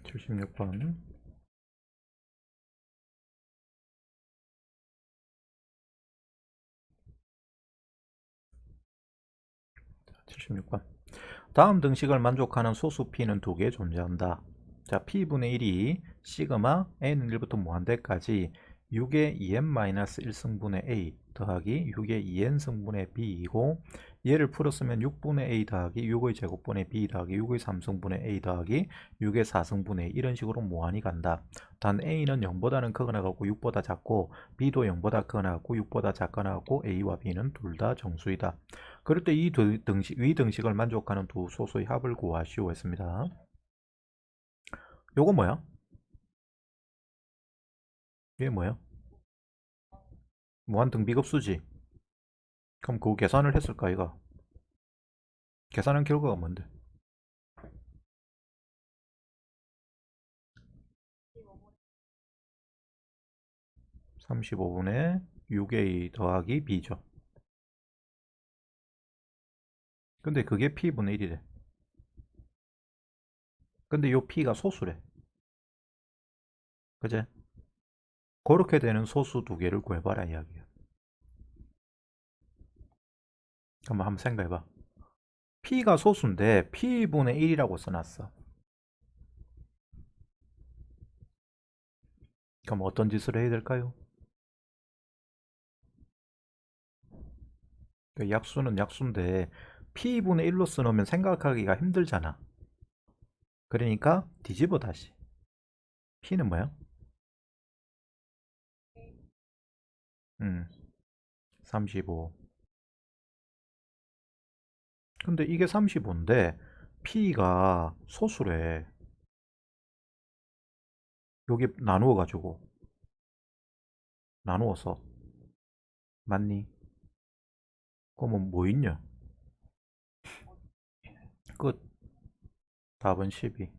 76번. 76번. 다음 등식을 만족하는 소수 p는 두 개 존재한다. 자, p분의 1이 시그마 a는 1부터 무한대까지 6의 2n-1승분의 a 더하기 6의 2n승분의 b이고, 얘를 풀었으면 6분의 a 더하기 6의 제곱분의 b 더하기 6의 3승분의 a 더하기 6의 4승분의 a, 이런 식으로 무한히 간다. 단 a는 0보다는 크거나 같고 6보다 작고, b도 0보다 크거나 같고 6보다 작거나 같고, a와 b는 둘 다 정수이다. 그럴 때 이 위 등식을 만족하는 두 소수의 합을 구하시오 했습니다. 요거 뭐야? 이게 뭐야? 무한 등비급수지. 그럼 그거 계산을 했을까 이거? 계산한 결과가 뭔데? 35분의 6a 더하기 b죠. 근데 그게 p분의 1이래. 근데 요 p가 소수래. 그제? 그렇게 되는 소수 두 개를 구해봐라 이야기야. 그럼 한번 생각해봐. p가 소수인데 p분의 1이라고 써놨어. 그럼 어떤 짓을 해야 될까요? 그 약수는 약수인데 p분의 1로 써놓으면 생각하기가 힘들잖아. 그러니까 뒤집어 다시. p는 뭐야? 35. 근데 이게 35인데 p가 소수래. 여기 나누어 가지고 나누어서. 맞니? 그러면 뭐 있냐? 끝. 답은 12.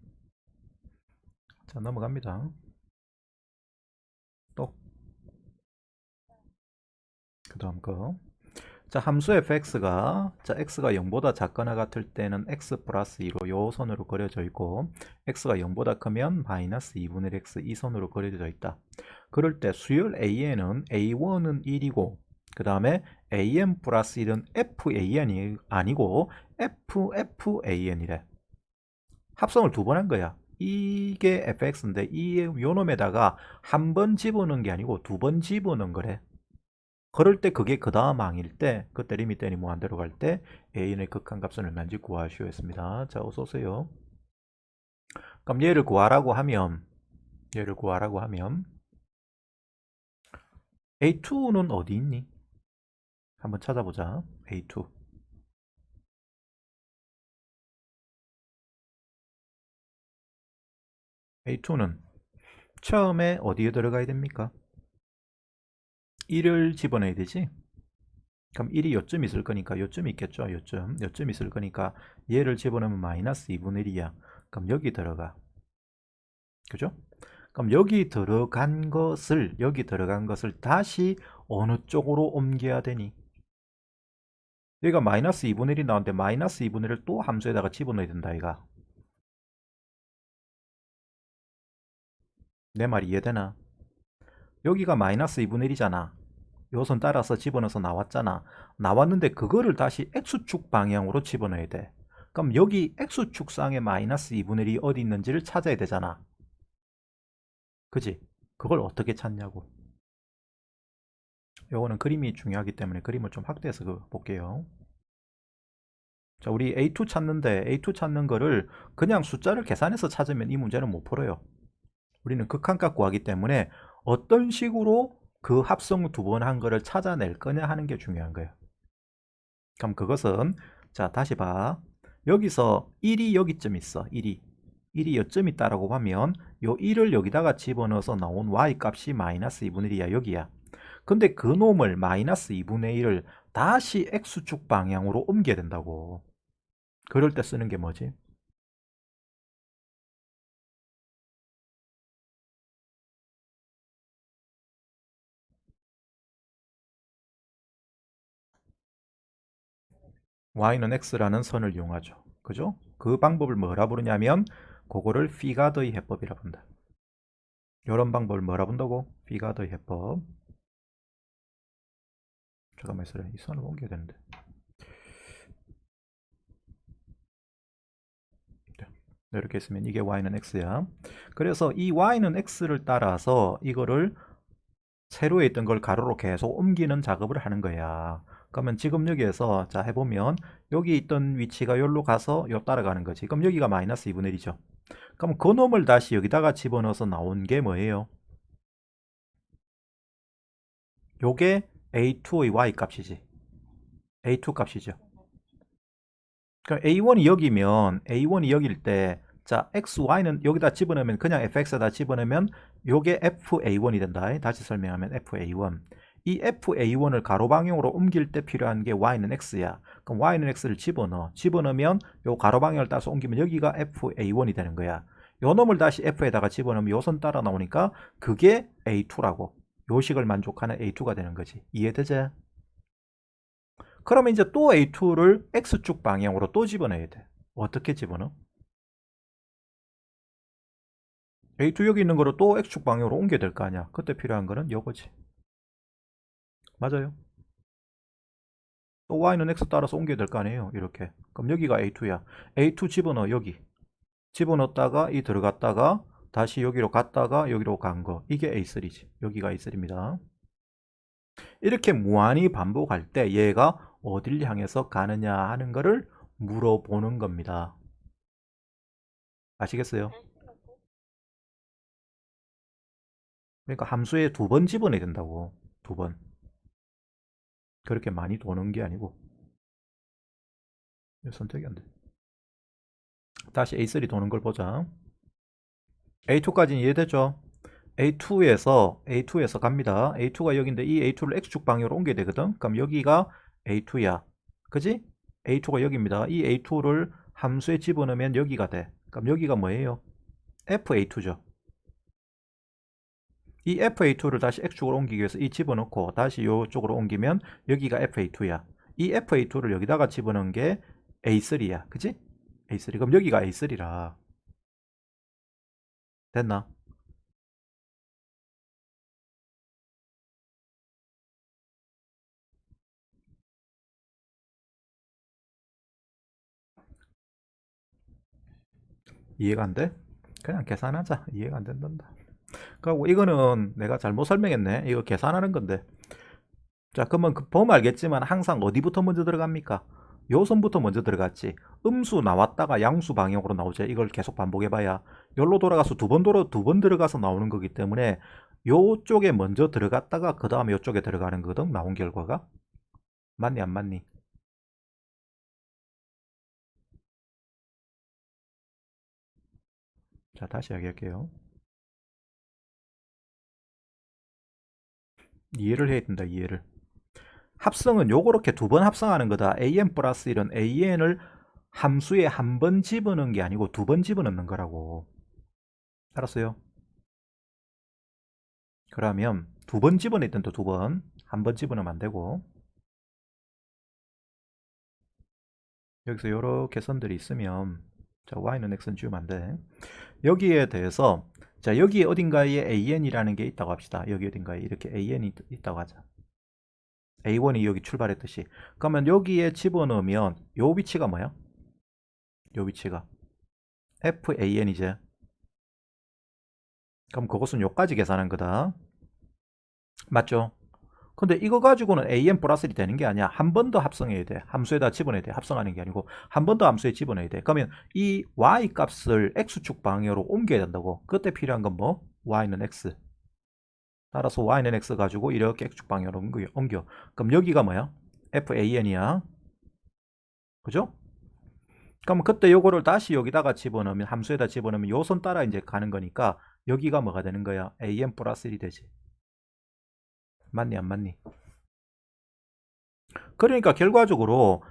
자, 넘어갑니다. 또 그 다음 거. 자, 함수 fx가 x가 0보다 작거나 같을 때는 x 플러스 2로 요 선으로 그려져 있고, x가 0보다 크면 마이너스 2분의 x 이 선으로 그려져 있다. 그럴 때 수열 an은 a1은 1이고, 그 다음에 an 플러스 1은 fan이 아니고 ffan이래. 합성을 두 번 한 거야. 이게 fx인데 이 요놈에다가 한 번 집어넣은 게 아니고 두 번 집어넣은 거래. 그럴 때 그게 그 다음 항일 때, 그때 리미트 n이 무한대로 갈 때 a의 극한값은 얼마인지 구하시오 했습니다. 자, 어서 오세요. 그럼 얘를 구하라고 하면 a2는 어디 있니? 한번 찾아보자. a2. a2는 처음에 어디에 들어가야 됩니까? 1을 집어넣어야 되지? 그럼 1이 요쯤 있을 거니까 요쯤 있겠죠? 요쯤 있을 거니까 얘를 집어넣으면 마이너스 2분의 1이야. 그럼 여기 들어가. 그죠? 그럼 여기 들어간 것을 다시 어느 쪽으로 옮겨야 되니? 여기가 마이너스 2분의 1이 나오는데 마이너스 2분의 1을 또 함수에다가 집어넣어야 된다 이가. 내 말 이해되나? 여기가 마이너스 2분의 1이잖아. 요선 따라서 집어넣어서 나왔잖아. 나왔는데 그거를 다시 x축 방향으로 집어넣어야 돼. 그럼 여기 x축상의 마이너스 2분의 1이 어디 있는지를 찾아야 되잖아. 그지? 그걸 어떻게 찾냐고. 요거는 그림이 중요하기 때문에 그림을 좀 확대해서 볼게요. 자, 우리 A2 찾는데 A2 찾는 거를 그냥 숫자를 계산해서 찾으면 이 문제는 못 풀어요. 우리는 극한값 구하기 때문에 어떤 식으로 그 합성 두 번 한 거를 찾아낼 거냐 하는 게 중요한 거예요. 그럼 그것은, 자, 다시 봐. 여기서 1이 여기쯤 있어. 1이 여쯤 있다라고 하면 요 1을 여기다가 집어넣어서 나온 y 값이 마이너스 2분의 1이야. 여기야. 근데 그 놈을 마이너스 2분의 1을 다시 x축 방향으로 옮겨야 된다고. 그럴 때 쓰는 게 뭐지? y는 x라는 선을 이용하죠. 그죠? 그 방법을 뭐라 부르냐면 그거를 피가드의 해법이라 본다. 이런 방법을 뭐라 본다고? 피가드의 해법. 잠깐만 있어라. 이 선을 옮겨야 되는데. 이렇게 했으면 이게 y는 x야. 그래서 이 y는 x를 따라서 이거를 세로에 있던 걸 가로로 계속 옮기는 작업을 하는 거야. 그러면 지금 여기에서 자 해보면 여기 있던 위치가 여기로 가서 요 따라가는 거지. 그럼 여기가 마이너스 2분의 1이죠. 그럼 그 놈을 다시 여기다가 집어넣어서 나온 게 뭐예요? 요게 a2의 y 값이지. a2 값이죠. 그럼 a1이 여기면 a1이 여기일 때 자 x, y는 여기다 집어넣으면 그냥 fx에다 집어넣으면 요게 fa1이 된다. 다시 설명하면 fa1. 이 fa1을 가로 방향으로 옮길 때 필요한 게 y는 x야. 그럼 y는 x를 집어넣어. 집어넣으면 요 가로 방향을 따서 옮기면 여기가 fa1이 되는 거야. 요 놈을 다시 f에다가 집어넣으면 요 선 따라 나오니까 그게 a2라고. 요 식을 만족하는 a2가 되는 거지. 이해되지? 그러면 이제 또 a2를 x축 방향으로 또 집어넣어야 돼. 어떻게 집어넣어? a2 여기 있는 거를 또 x축 방향으로 옮겨야 될 거 아니야. 그때 필요한 거는 요거지. 맞아요. 또 y는 x 따라서 옮겨야 될 거 아니에요. 이렇게. 그럼 여기가 a2야. a2 집어넣어 여기. 집어넣었다가 이 들어갔다가 다시 여기로 갔다가 여기로 간 거. 이게 a3지. 여기가 a3입니다. 이렇게 무한히 반복할 때 얘가 어딜 향해서 가느냐 하는 거를 물어보는 겁니다. 아시겠어요? 그러니까 함수에 2번 집어넣어야 된다고. 2번. 그렇게 많이 도는 게 아니고. 선택이 안 돼. 다시 A3 도는 걸 보자. A2까지는 이해됐죠? A2에서 갑니다. A2가 여기인데 이 A2를 X축 방향으로 옮겨야 되거든. 그럼 여기가 A2야. 그지? A2가 여기입니다. 이 A2를 함수에 집어넣으면 여기가 돼. 그럼 여기가 뭐예요? FA2죠. 이 FA2를 다시 X축으로 옮기기 위해서 이 집어넣고 다시 이쪽으로 옮기면 여기가 FA2야. 이 FA2를 여기다가 집어넣은 게 A3야. 그지? A3. 그럼 여기가 A3라. 됐나? 이해가 안 돼? 그냥 계산하자. 이해가 안 된단다. 그리고 이거는 내가 잘못 설명했네. 이거 계산하는 건데. 자, 그러면 보면 알겠지만 항상 어디부터 먼저 들어갑니까? 요 선부터 먼저 들어갔지. 음수 나왔다가 양수 방향으로 나오죠. 이걸 계속 반복해봐야 여기로 돌아가서 두 번 들어가서 나오는 거기 때문에 요쪽에 먼저 들어갔다가 그 다음에 요쪽에 들어가는 거거든. 나온 결과가. 맞니 안 맞니? 자, 다시 이야기할게요. 이해를 해야 된다. 이해를. 합성은 요렇게 2번 합성하는 거다. an 플러스 1은 an을 함수에 한 번 집어넣는 게 아니고 2번 집어넣는 거라고. 알았어요? 그러면 2번 집어넣던 또 2번. 한 번 집어넣으면 안 되고. 여기서 요렇게 선들이 있으면 자, y는 x는 지우면 안 돼. 여기에 대해서 자, 여기 어딘가에 an이라는 게 있다고 합시다. 여기 어딘가에 이렇게 an이 있다고 하자. a1이 여기 출발했듯이. 그러면 여기에 집어넣으면 요 위치가 뭐야? 요 위치가 fan이제. 그럼 그것은 요까지 계산한 거다. 맞죠? 근데 이거 가지고는 an 플러스 1이 되는 게 아니야. 한 번 더 합성해야 돼. 함수에다 집어넣어야 돼. 합성하는 게 아니고 한 번 더 함수에 집어넣어야 돼. 그러면 이 y 값을 x축 방향으로 옮겨야 된다고. 그때 필요한 건 뭐? y는 x. 따라서 y는 x 가지고 이렇게 x축 방향으로 옮겨. 그럼 여기가 뭐야? fan이야. 그죠? 그럼 그때 요거를 다시 여기다가 집어넣으면 함수에다 집어넣으면 요 선 따라 이제 가는 거니까 여기가 뭐가 되는 거야? an 플러스 1이 되지. 맞니 안 맞니? 그러니까 결과적으로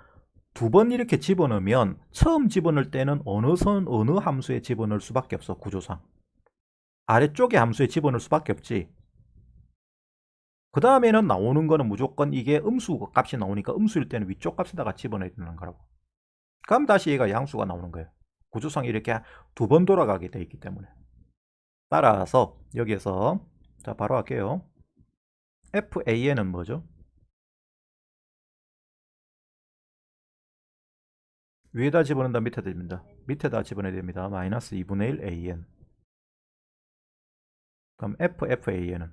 2번 이렇게 집어넣으면 처음 집어넣을 때는 어느 함수에 집어넣을 수밖에 없어. 구조상 아래쪽에 함수에 집어넣을 수밖에 없지. 그 다음에는 나오는 거는 무조건 이게 음수 값이 나오니까 음수일 때는 위쪽 값에다가 집어넣어야 되는 거라고. 그럼 다시 얘가 양수가 나오는 거예요. 구조상이 이렇게 두 번 돌아가게 돼 있기 때문에. 따라서 여기에서 자 바로 할게요. FAN은 뭐죠? 위에다 집어넣는다, 밑에다 됩니다. 밑에다 집어넣어야 됩니다. 마이너스 2분의 1 AN. 그럼 FFAN은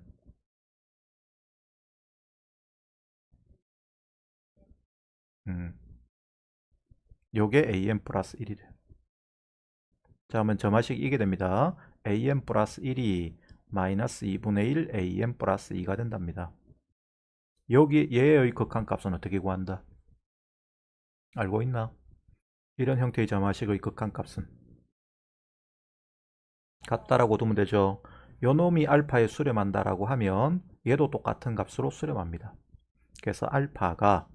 요게 AN 플러스 1이래. 자, 그러면 점화식 이게 됩니다. AN 플러스 1이 마이너스 2분의 1 AN 플러스 2가 된답니다. 여기 얘의 극한값은 어떻게 구한다? 알고 있나? 이런 형태의 점화식의 극한값은 같다라고 두면 되죠. 요 놈이 알파에 수렴한다라고 하면 얘도 똑같은 값으로 수렴합니다. 그래서 알파가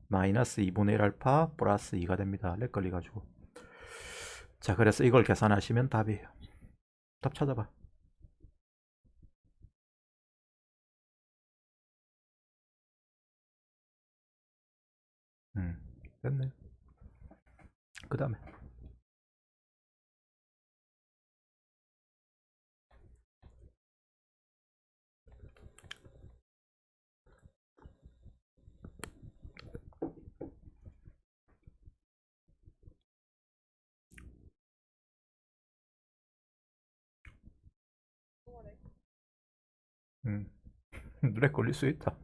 마이너스 2분의 1 알파 플러스 2가 됩니다. 렉 걸려가지고. 자, 그래서 이걸 계산하시면 답이에요. 답 찾아봐. 됐네. 그 다음에 렉 걸릴 수 있다.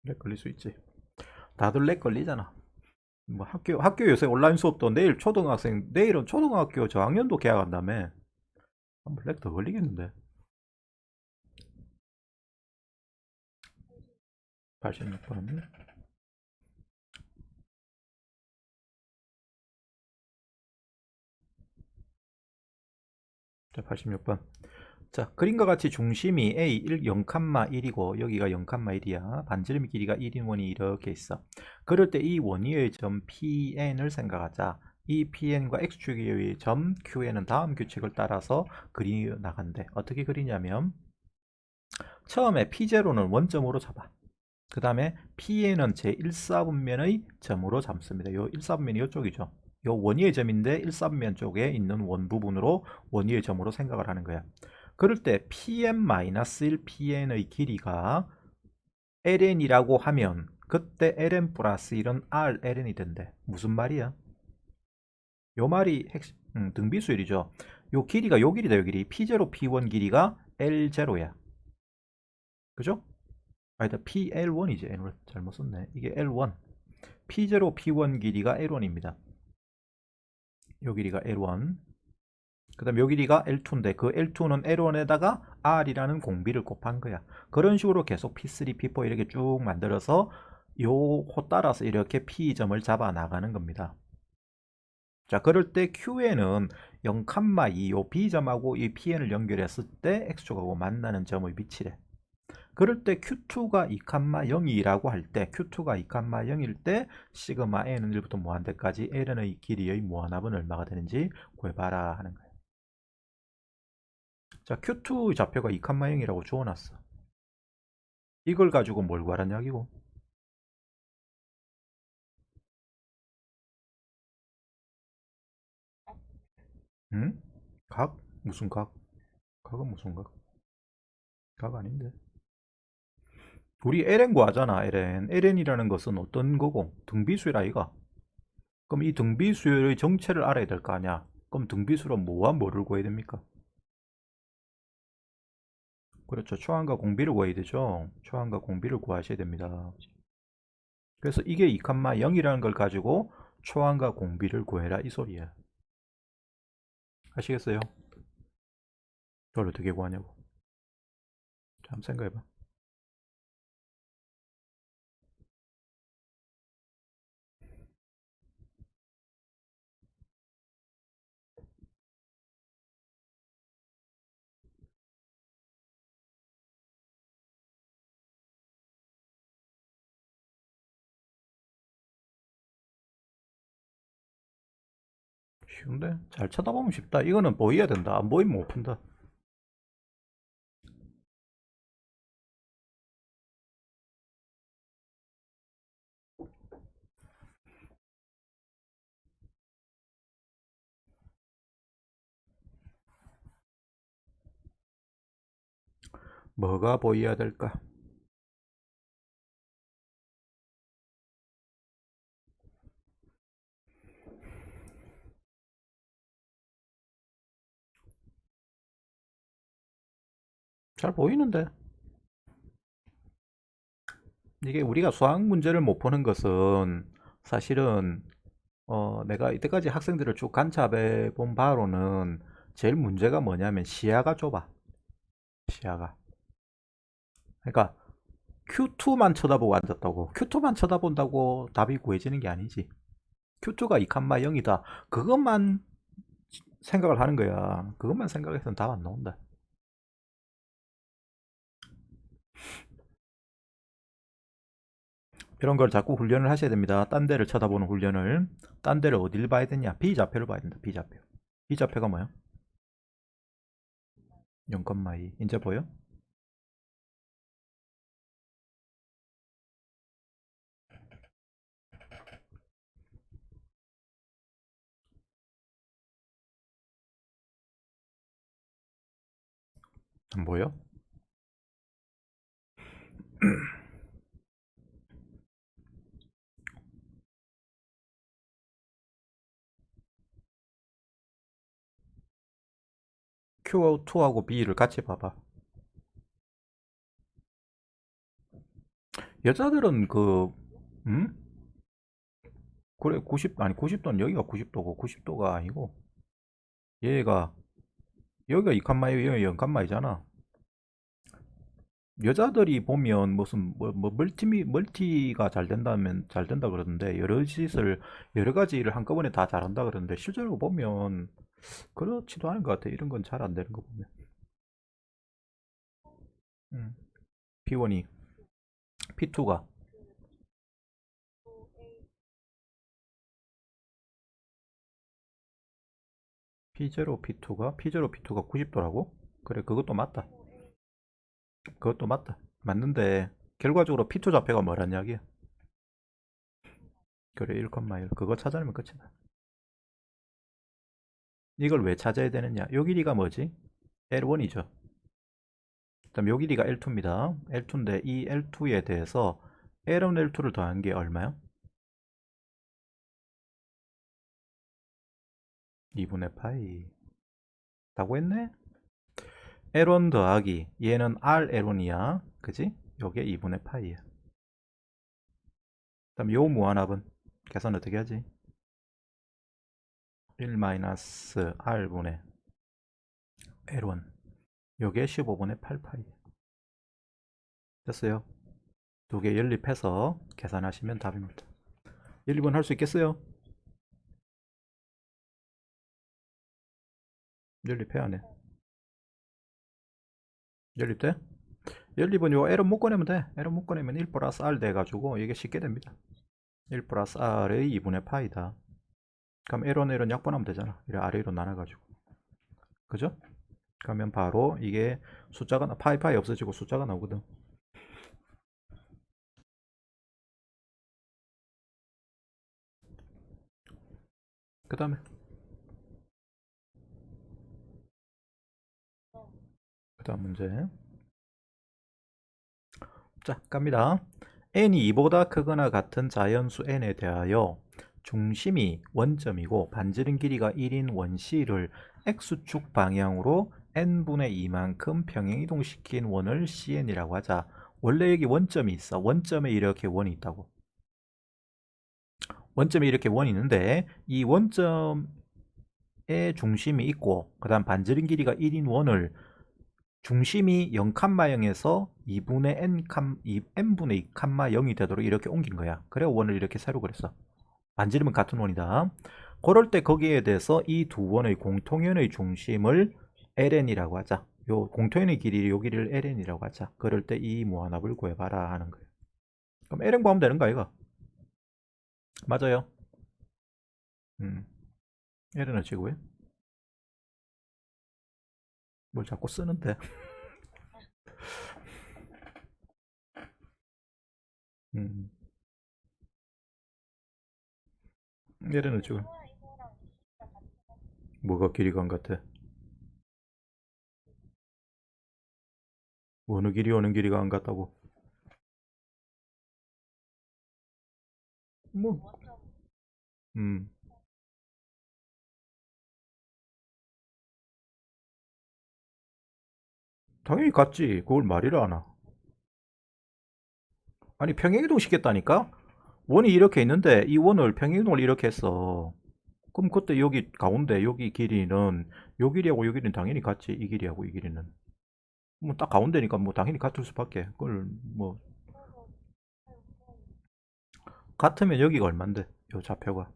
렉 걸릴 수 있지. 다들 렉 걸리잖아. 뭐 학교 요새 온라인 수업도 내일은 초등학교 저학년도 개학한다며. 렉 더 걸리겠는데. 86번. 자, 86번. 자, 그림과 같이 중심이 A 0,1이고 여기가 0,1이야. 반지름 길이가 1인 원이 이렇게 있어. 그럴 때 이 원위의 점 PN을 생각하자. 이 PN과 X축의 점 QN은 다음 규칙을 따라서 그리 나간대. 어떻게 그리냐면 처음에 P0는 원점으로 잡아. 그 다음에 PN은 제1사분면의 점으로 잡습니다. 요 1사분면이 이쪽이죠. 요 원위의 점인데 1사분면 쪽에 있는 원 부분으로 원위의 점으로 생각을 하는 거야. 그럴 때 PM-1 PN의 길이가 LN이라고 하면 그때 LN 플러스 1은 RLN이 된대. 무슨 말이야? 요 말이 등비수열이죠. 요 길이가 요 길이다. 요 길이 P0 P1 길이가 L0야. 그죠? 아니다. PL1이지. L1 잘못 썼네. 이게 L1. P0 P1 길이가 L1입니다. 요 길이가 L1. 그 다음 요 길이가 L2인데 그 L2는 L1에다가 R이라는 공비를 곱한 거야. 그런 식으로 계속 P3, P4 이렇게 쭉 만들어서 요호 따라서 이렇게 P점을 잡아 나가는 겁니다. 자, 그럴 때 QN은 0,2 요 B점하고 이 PN을 연결했을 때 X축하고 만나는 점의 위치래. 그럴 때 Q2가 2,0이라고 할 때 Q2가 2,0일 때 시그마 N은 1부터 무한대까지 LN의 길이의 무한합은 얼마가 되는지 구해봐라 하는 거예요. 자, Q2 좌표가 2,0이라고 주어놨어. 이걸 가지고 뭘 구하란 이야기고? 응? 각? 무슨 각? 각은 무슨 각? 각 아닌데. 우리 ln 구하잖아, ln. ln이라는 것은 어떤 거고? 등비수열 아이가? 그럼 이 등비수열의 정체를 알아야 될 거 아니야? 그럼 등비수로 뭐와 뭐를 구해야 됩니까? 그렇죠. 초항과 공비를 구해야 되죠. 초항과 공비를 구하셔야 됩니다. 그래서 이게 2,0이라는 걸 가지고 초항과 공비를 구해라 이 소리야. 아시겠어요? 그걸 어떻게 구하냐고. 자, 한번 생각해봐. 쉬운데? 잘 쳐다보면 쉽다. 이거는 보여야 된다. 안 보이면 못 푼다. 뭐가 보여야 될까? 잘 보이는데. 이게 우리가 수학 문제를 못 푸는 것은 사실은 내가 이때까지 학생들을 쭉 관찰해 본 바로는 제일 문제가 뭐냐면 시야가 좁아. 시야가. 그러니까 Q2만 쳐다보고 앉았다고. Q2만 쳐다본다고 답이 구해지는 게 아니지. Q2가 2 0이다. 그것만 생각을 하는 거야. 그것만 생각해서는 답 안 나온다. 이런 걸 자꾸 훈련을 하셔야 됩니다. 딴 데를 쳐다보는 훈련을. 딴 데를 어딜 봐야 되냐? B좌표를 봐야 된다. B좌표. B좌표가 뭐야? 0,2. 이제 보여? 안 보여? Q2하고 B를 같이 봐봐. 여자들은 음? 그래, 90, 아니, 90도는 여기가 90도고, 90도가 아니고, 얘가, 여기가 2칸마이, 여기가 0칸마이잖아. 여자들이 보면 무슨, 멀티가 잘 된다면 잘 된다 그러던데, 여러 가지 일을 한꺼번에 다 잘한다 그러는데, 실제로 보면, 그렇지도 않은 것 같아. 이런 건 잘 안 되는 거 보면. P1이, P2가, P0, P2가 90도라고? 그래, 그것도 맞다. 그것도 맞다. 맞는데, 결과적으로 P2 좌표가 뭐란 이야기야? 그래, 1,1. 그거 찾아내면 끝이다. 이걸 왜 찾아야 되느냐? 요 길이가 뭐지? L1이죠. 그다음 요 길이가 L2입니다. L2인데 이 L2에 대해서 L1, L2를 더한 게 얼마야? 2분의 파이. 라고 했네? L1 더하기 얘는 RL1이야. 그지? 요게 2분의 파이야. 그다음 요 무한합은 계산 어떻게 하지? 1-R분의 L1. 요게 15분의 8파이. 됐어요. 두 개 연립해서 계산하시면 답입니다. 연립은 할 수 있겠어요? 연립해 안 해? 연립돼? 연립은 요 L은 묶어내면 돼. L은 묶어내면 1 플러스 R 돼가지고 이게 쉽게 됩니다. 1 플러스 R의 2분의 파이다. 그럼 L1, L은 약분하면 되잖아. 이래 아래로 나눠가지고. 그죠? 그러면 바로 이게 숫자가, 파이 없어지고 숫자가 나오거든. 그 다음에, 그 다음 문제. 자, 갑니다. n이 2보다 크거나 같은 자연수 n에 대하여 중심이 원점이고 반지름 길이가 1인 원C를 x축 방향으로 n분의 2만큼 평행이동시킨 원을 CN이라고 하자. 원래 여기 원점이 있어. 원점에 이렇게 원이 있다고. 원점에 이렇게 원이 있는데 이 원점에 중심이 있고 그 다음 반지름 길이가 1인 원을 중심이 0,0에서 2분의 n분의 2, 0이 되도록 이렇게 옮긴 거야. 그래 원을 이렇게 세로 그렸어. 반지름은 같은 원이다. 그럴 때 거기에 대해서 이 두 원의 공통연의 중심을 ln이라고 하자. 요 공통연의 길이 요 길이를 ln이라고 하자. 그럴 때 이 무한합을 구해봐라 하는 거예요. 그럼 ln 구하면 되는 거 아이가? 맞아요. ln을 지구해? 뭘 자꾸 쓰는데? 음, ln을 지구. 뭐가 길이감 같아? 어느 길이가 안 같다고. 뭐, 음, 당연히 같지. 그걸 말이라 하나. 아니, 평행이동 시켰다니까? 원이 이렇게 있는데, 이 원을 평행이동을 이렇게 했어. 그럼 그때 여기 가운데, 여기 길이는, 요 길이하고 요 길이는 당연히 같지. 이 길이하고 이 길이는. 뭐 딱 가운데니까 뭐 당연히 같을 수밖에. 그걸 뭐, 같으면 여기가 얼만데? 요 좌표가.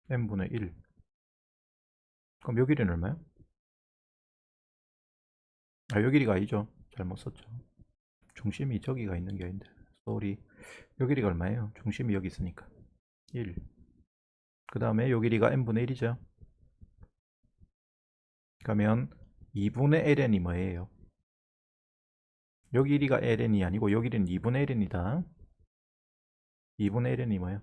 n분의 1. 그럼 요 길이는 얼마야? 아, 요 길이가 아니죠. 잘못 썼죠. 중심이 저기가 있는 게 아닌데. 쏘리. 요 길이가 얼마예요? 중심이 여기 있으니까. 1. 그 다음에 요 길이가 n분의 1이죠. 그러면 2분의 ln이 뭐예요? 요 길이가 ln이 아니고 요 길이는 2분의 ln이다. 2분의 ln이 뭐예요?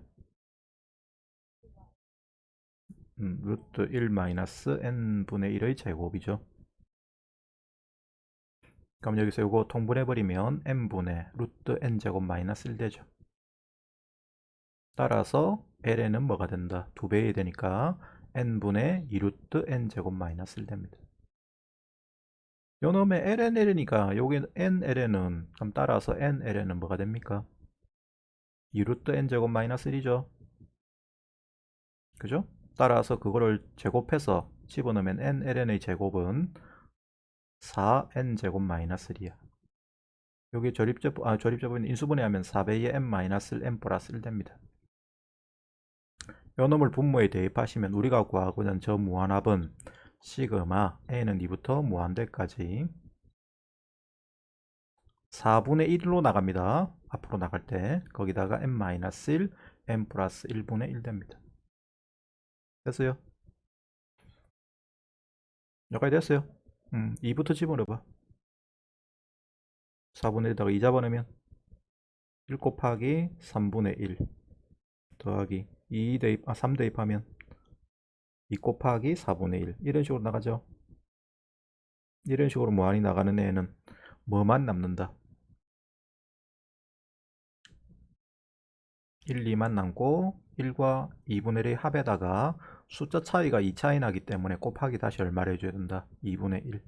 루트 1 마이너스 n분의 1의 제곱이죠. 그럼 여기서 요거 통분해버리면 n분의 루트 n제곱 마이너스 1 되죠. 따라서 ln은 뭐가 된다? 2배이 되니까 n분의 2루트 n제곱 마이너스 1 됩니다. 요 놈의 ln, l이니까 여기 nln은 그럼 따라서 nln은 뭐가 됩니까? 2루트 n제곱 마이너스 1이죠. 그죠? 따라서 그거를 제곱해서 집어넣으면 nln의 제곱은 4n제곱 마이너스 1이야. 여기 조립제분 인수분해하면 4배의 n 마이너스 1 n 플러스 1 됩니다. 요 놈을 분모에 대입하시면 우리가 구하고자 하는 저 무한합은 시그마 a는 2부터 무한대까지 4분의 1로 나갑니다. 앞으로 나갈 때 거기다가 n-1 n 플러스 1분의 1 됩니다. 됐어요? 여기까지 됐어요? 2부터 집어넣어봐. 4분의 1에다가 2 잡아넣으면 1 곱하기 3분의 1 더하기 3 대입하면 2 곱하기 4분의 1 이런 식으로 나가죠. 이런 식으로 무한히 나가는 애는 뭐만 남는다? 1, 2만 남고 1과 2분의 1의 합에다가 숫자 차이가 2 차이 나기 때문에 곱하기 다시 얼마를 해줘야 된다? 2분의 1.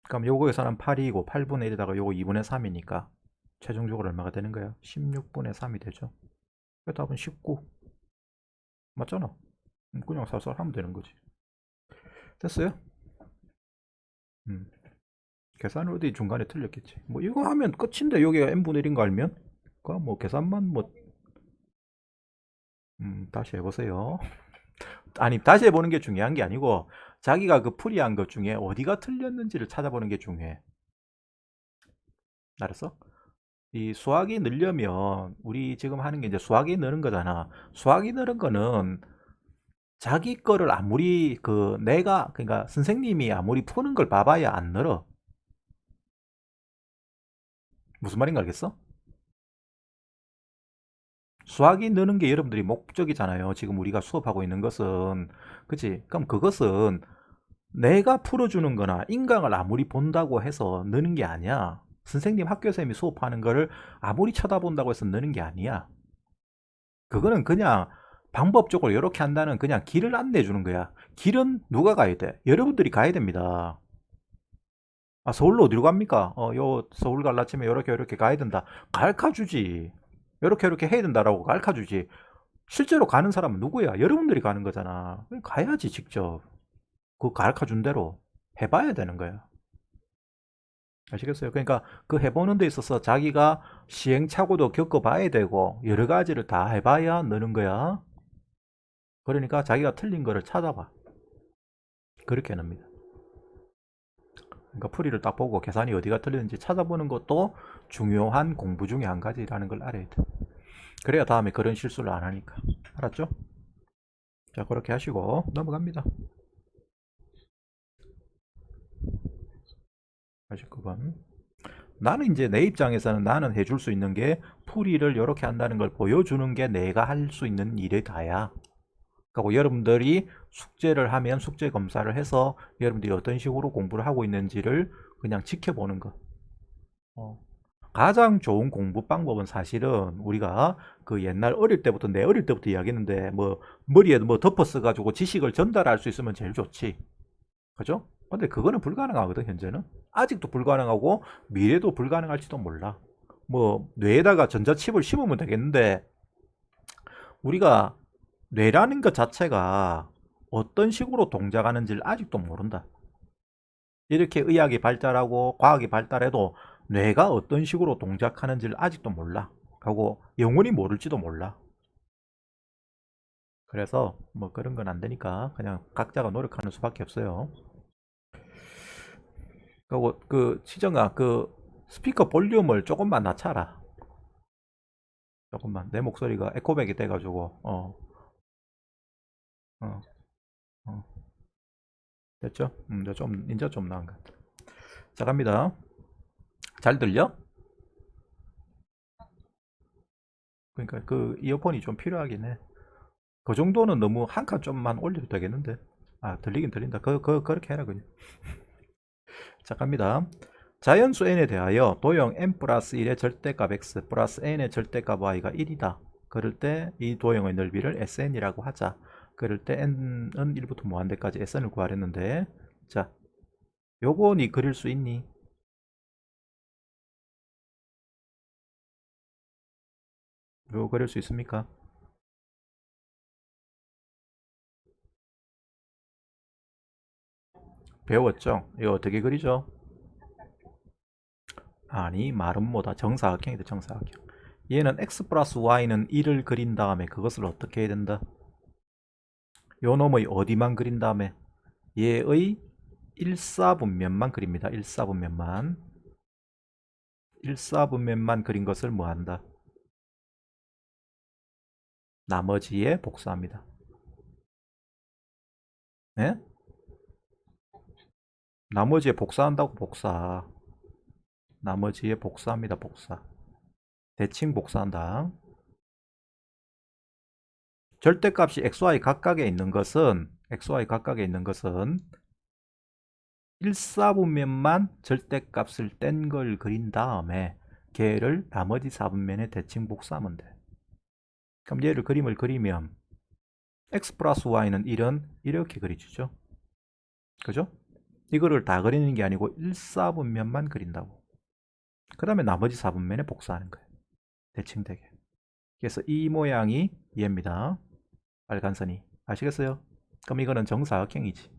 그럼 요거 계산은 8이고 8분의 1에다가 요거 2분의 3이니까 최종적으로 얼마가 되는 거야? 16분의 3이 되죠. 답은 19. 맞잖아. 그냥 살살 하면 되는 거지. 됐어요? 계산을 어디 중간에 틀렸겠지. 뭐 이거 하면 끝인데 여기가 n분의 1인 거 알면? 뭐 계산만 뭐 다시 해보세요. 아니 다시 해보는 게 중요한 게 아니고 자기가 그 풀이한 것 중에 어디가 틀렸는지를 찾아보는 게 중요해. 알았어? 이 수학이 늘려면 우리 지금 하는 게 이제 수학이 느는 거잖아. 수학이 느는 거는 자기 거를 아무리 그러니까 선생님이 아무리 푸는 걸 봐봐야 안 늘어. 무슨 말인가 알겠어? 수학이 느는 게 여러분들이 목적이잖아요. 지금 우리가 수업하고 있는 것은. 그치? 그럼 그것은 내가 풀어주는 거나 인강을 아무리 본다고 해서 느는 게 아니야. 선생님 학교선생님이 수업하는 거를 아무리 쳐다본다고 해서 느는 게 아니야. 그거는 그냥 방법적으로 이렇게 한다는 그냥 길을 안내해 주는 거야. 길은 누가 가야 돼? 여러분들이 가야 됩니다. 아, 서울로 어디로 갑니까? 요 서울 갈라치면 이렇게 가야 된다. 가르쳐 주지. 이렇게 해야 된다라고 가르쳐 주지. 실제로 가는 사람은 누구야? 여러분들이 가는 거잖아. 가야지 직접. 그 가르쳐 준 대로 해봐야 되는 거야. 아시겠어요? 그러니까 그 해보는 데 있어서 자기가 시행착오도 겪어봐야 되고 여러 가지를 다 해봐야 느는 거야. 그러니까 자기가 틀린 거를 찾아봐. 그렇게 늡니다. 그러니까 풀이를 딱 보고 계산이 어디가 틀리는지 찾아보는 것도 중요한 공부 중에 한 가지라는 걸 알아야 돼. 그래야 다음에 그런 실수를 안 하니까. 알았죠? 자, 그렇게 하시고 넘어갑니다. 89번. 나는 이제 내 입장에서는 나는 해줄 수 있는 게 풀이를 이렇게 한다는 걸 보여주는 게 내가 할 수 있는 일이 다야. 그리고 여러분들이 숙제를 하면 숙제 검사를 해서 여러분들이 어떤 식으로 공부를 하고 있는지를 그냥 지켜보는 거. 가장 좋은 공부 방법은 사실은 우리가 그 옛날 어릴 때부터 내 어릴 때부터 이야기했는데 뭐 머리에 뭐 덮어 써가지고 지식을 전달할 수 있으면 제일 좋지. 그죠? 근데 그거는 불가능하거든 현재는. 아직도 불가능하고 미래도 불가능할지도 몰라. 뭐 뇌에다가 전자칩을 심으면 되겠는데 우리가 뇌라는 것 자체가 어떤 식으로 동작하는지를 아직도 모른다. 이렇게 의학이 발달하고 과학이 발달해도 뇌가 어떤 식으로 동작하는지를 아직도 몰라. 하고 영원히 모를지도 몰라. 그래서 뭐 그런 건 안 되니까 그냥 각자가 노력하는 수밖에 없어요. 그리고 그 시정아 그 스피커 볼륨을 조금만 낮춰라. 조금만 내 목소리가 에코백이 돼가지고 어, 어. 됐죠? 이제 좀 나은 것 같아. 자 갑니다. 잘 들려? 그러니까 그 이어폰이 좀 필요하긴 해. 그 정도는 너무 한 칸 좀만 올려도 되겠는데. 아 들리긴 들린다. 그렇게 해라 그냥. 자 갑니다. 자연수 n에 대하여 도형 n 플러스 1의 절대값 x 플러스 n의 절대값 y가 1이다. 그럴 때 이 도형의 넓이를 sn이라고 하자. 그럴 때 n은 1부터 무한대까지 sn을 구하랬는데 자 요거 니 그릴 수 있니? 요거 그릴 수 있습니까? 배웠죠? 이거 어떻게 그리죠? 아니 말음보다 정사각형이다 정사각형. 얘는 x 플러스 y는 1을 그린 다음에 그것을 어떻게 해야 된다? 요 놈의 어디만 그린 다음에 얘의 1사분면만 그립니다. 1사분면만 1사분면만 그린 것을 뭐 한다? 나머지에 복사합니다. 네? 나머지에 복사한다고 복사. 나머지에 복사합니다. 복사. 대칭 복사한다. 절대값이 xy 각각에 있는 것은 1사분면만 절대값을 뗀 걸 그린 다음에 걔를 나머지 4분면에 대칭 복사하면 돼. 그럼 얘를 그림을 그리면 x 플러스 y는 1은 이렇게 그려지죠. 그죠? 이거를 다 그리는 게 아니고 1사분면만 그린다고. 그 다음에 나머지 4분면에 복사하는 거예요. 대칭되게. 그래서 이 모양이 얘입니다. 빨간 선이. 아시겠어요? 그럼 이거는 정사각형이지.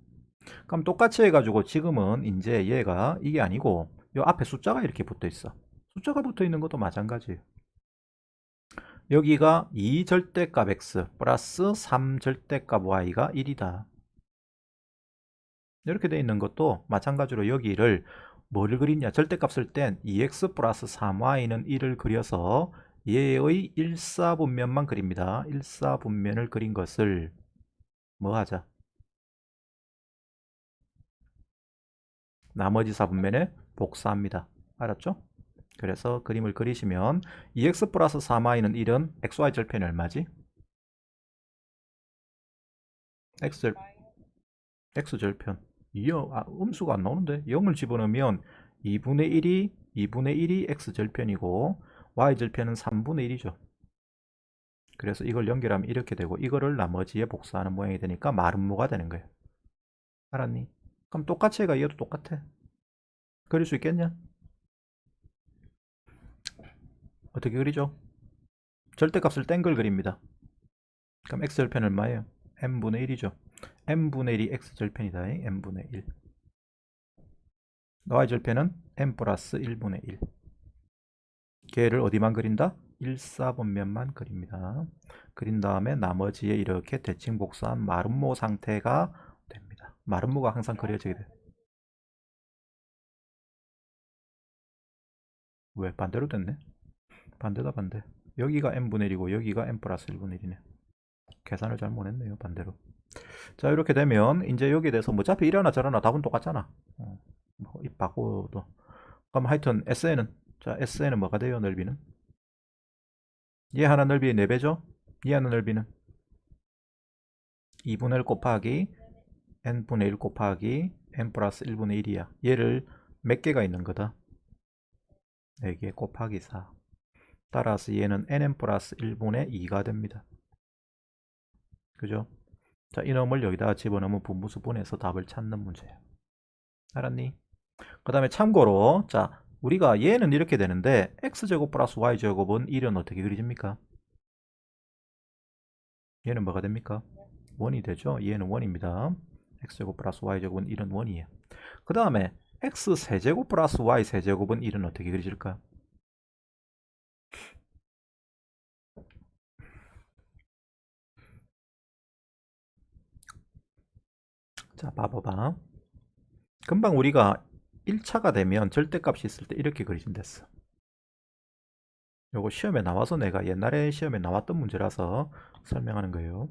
그럼 똑같이 해가지고 지금은 이제 얘가 이게 아니고 요 앞에 숫자가 이렇게 붙어 있어. 숫자가 붙어 있는 것도 마찬가지예요. 여기가 2절대값 x 플러스 3절대값 y가 1이다. 이렇게 되어 있는 것도 마찬가지로 여기를 뭐를 그리냐 절대값을 땐 2x 플러스 3y는 1을 그려서 얘의 1사분면만 그립니다. 1사분면을 그린 것을 뭐 하자? 나머지 4분면에 복사합니다. 알았죠? 그래서 그림을 그리시면 2x 플러스 3y는 1은 xy 절편이 얼마지? x절편 음수가 안 나오는데 0을 집어넣으면 2분의 1이 x절편이고 y절편은 3분의 1이죠. 그래서 이걸 연결하면 이렇게 되고 이거를 나머지에 복사하는 모양이 되니까 마름모가 되는 거예요. 알았니? 그럼 똑같이 해가 얘도 똑같아. 그릴 수 있겠냐? 어떻게 그리죠? 절대값을 뗀 걸 그립니다. 그럼 x절편 얼마예요? n분의 1이죠. n분의 1이 x절편이다. n분의 1. y절편은 n 플러스 1분의 1. 걔를 어디만 그린다? 1사분면만 그립니다. 그린 다음에 나머지에 이렇게 대칭 복사한 마름모 상태가 됩니다. 마름모가 항상 그려지게 돼요. 왜? 반대로 됐네? 반대다 반대. 여기가 n분의 1이고 여기가 n 플러스 1분의 1이네. 계산을 잘못했네요. 반대로. 자 이렇게 되면 이제 여기에 대해서 뭐 어차피 이러나 저러나 답은 똑같잖아. 뭐입 바꿔도. 그럼 하여튼 SN은 자 SN은 뭐가 돼요? 넓이는? 얘 하나 넓이의 4배죠? 얘 하나 넓이는 2분의 1 곱하기 n분의 1 곱하기 n 플러스 1분의 1이야. 얘를 몇 개가 있는 거다? 4개 곱하기 4. 따라서 얘는 nn 플러스 1분의 2가 됩니다. 그죠? 자, 이놈을 여기다가 집어넣으면 분무수분해서 답을 찾는 문제예요. 알았니? 그 다음에 참고로 자, 우리가 얘는 이렇게 되는데 x제곱 플러스 y제곱은 1은 어떻게 그려집니까? 얘는 뭐가 됩니까? 1이 되죠? 얘는 1입니다. x제곱 플러스 y제곱은 1은 1이에요. 그 다음에 x세제곱 플러스 y세제곱은 1은 어떻게 그려질까? 자, 봐봐봐. 금방 우리가 1차가 되면 절대값이 있을 때 이렇게 그려진댔어. 요거 시험에 나와서 내가 옛날에 시험에 나왔던 문제라서 설명하는 거예요.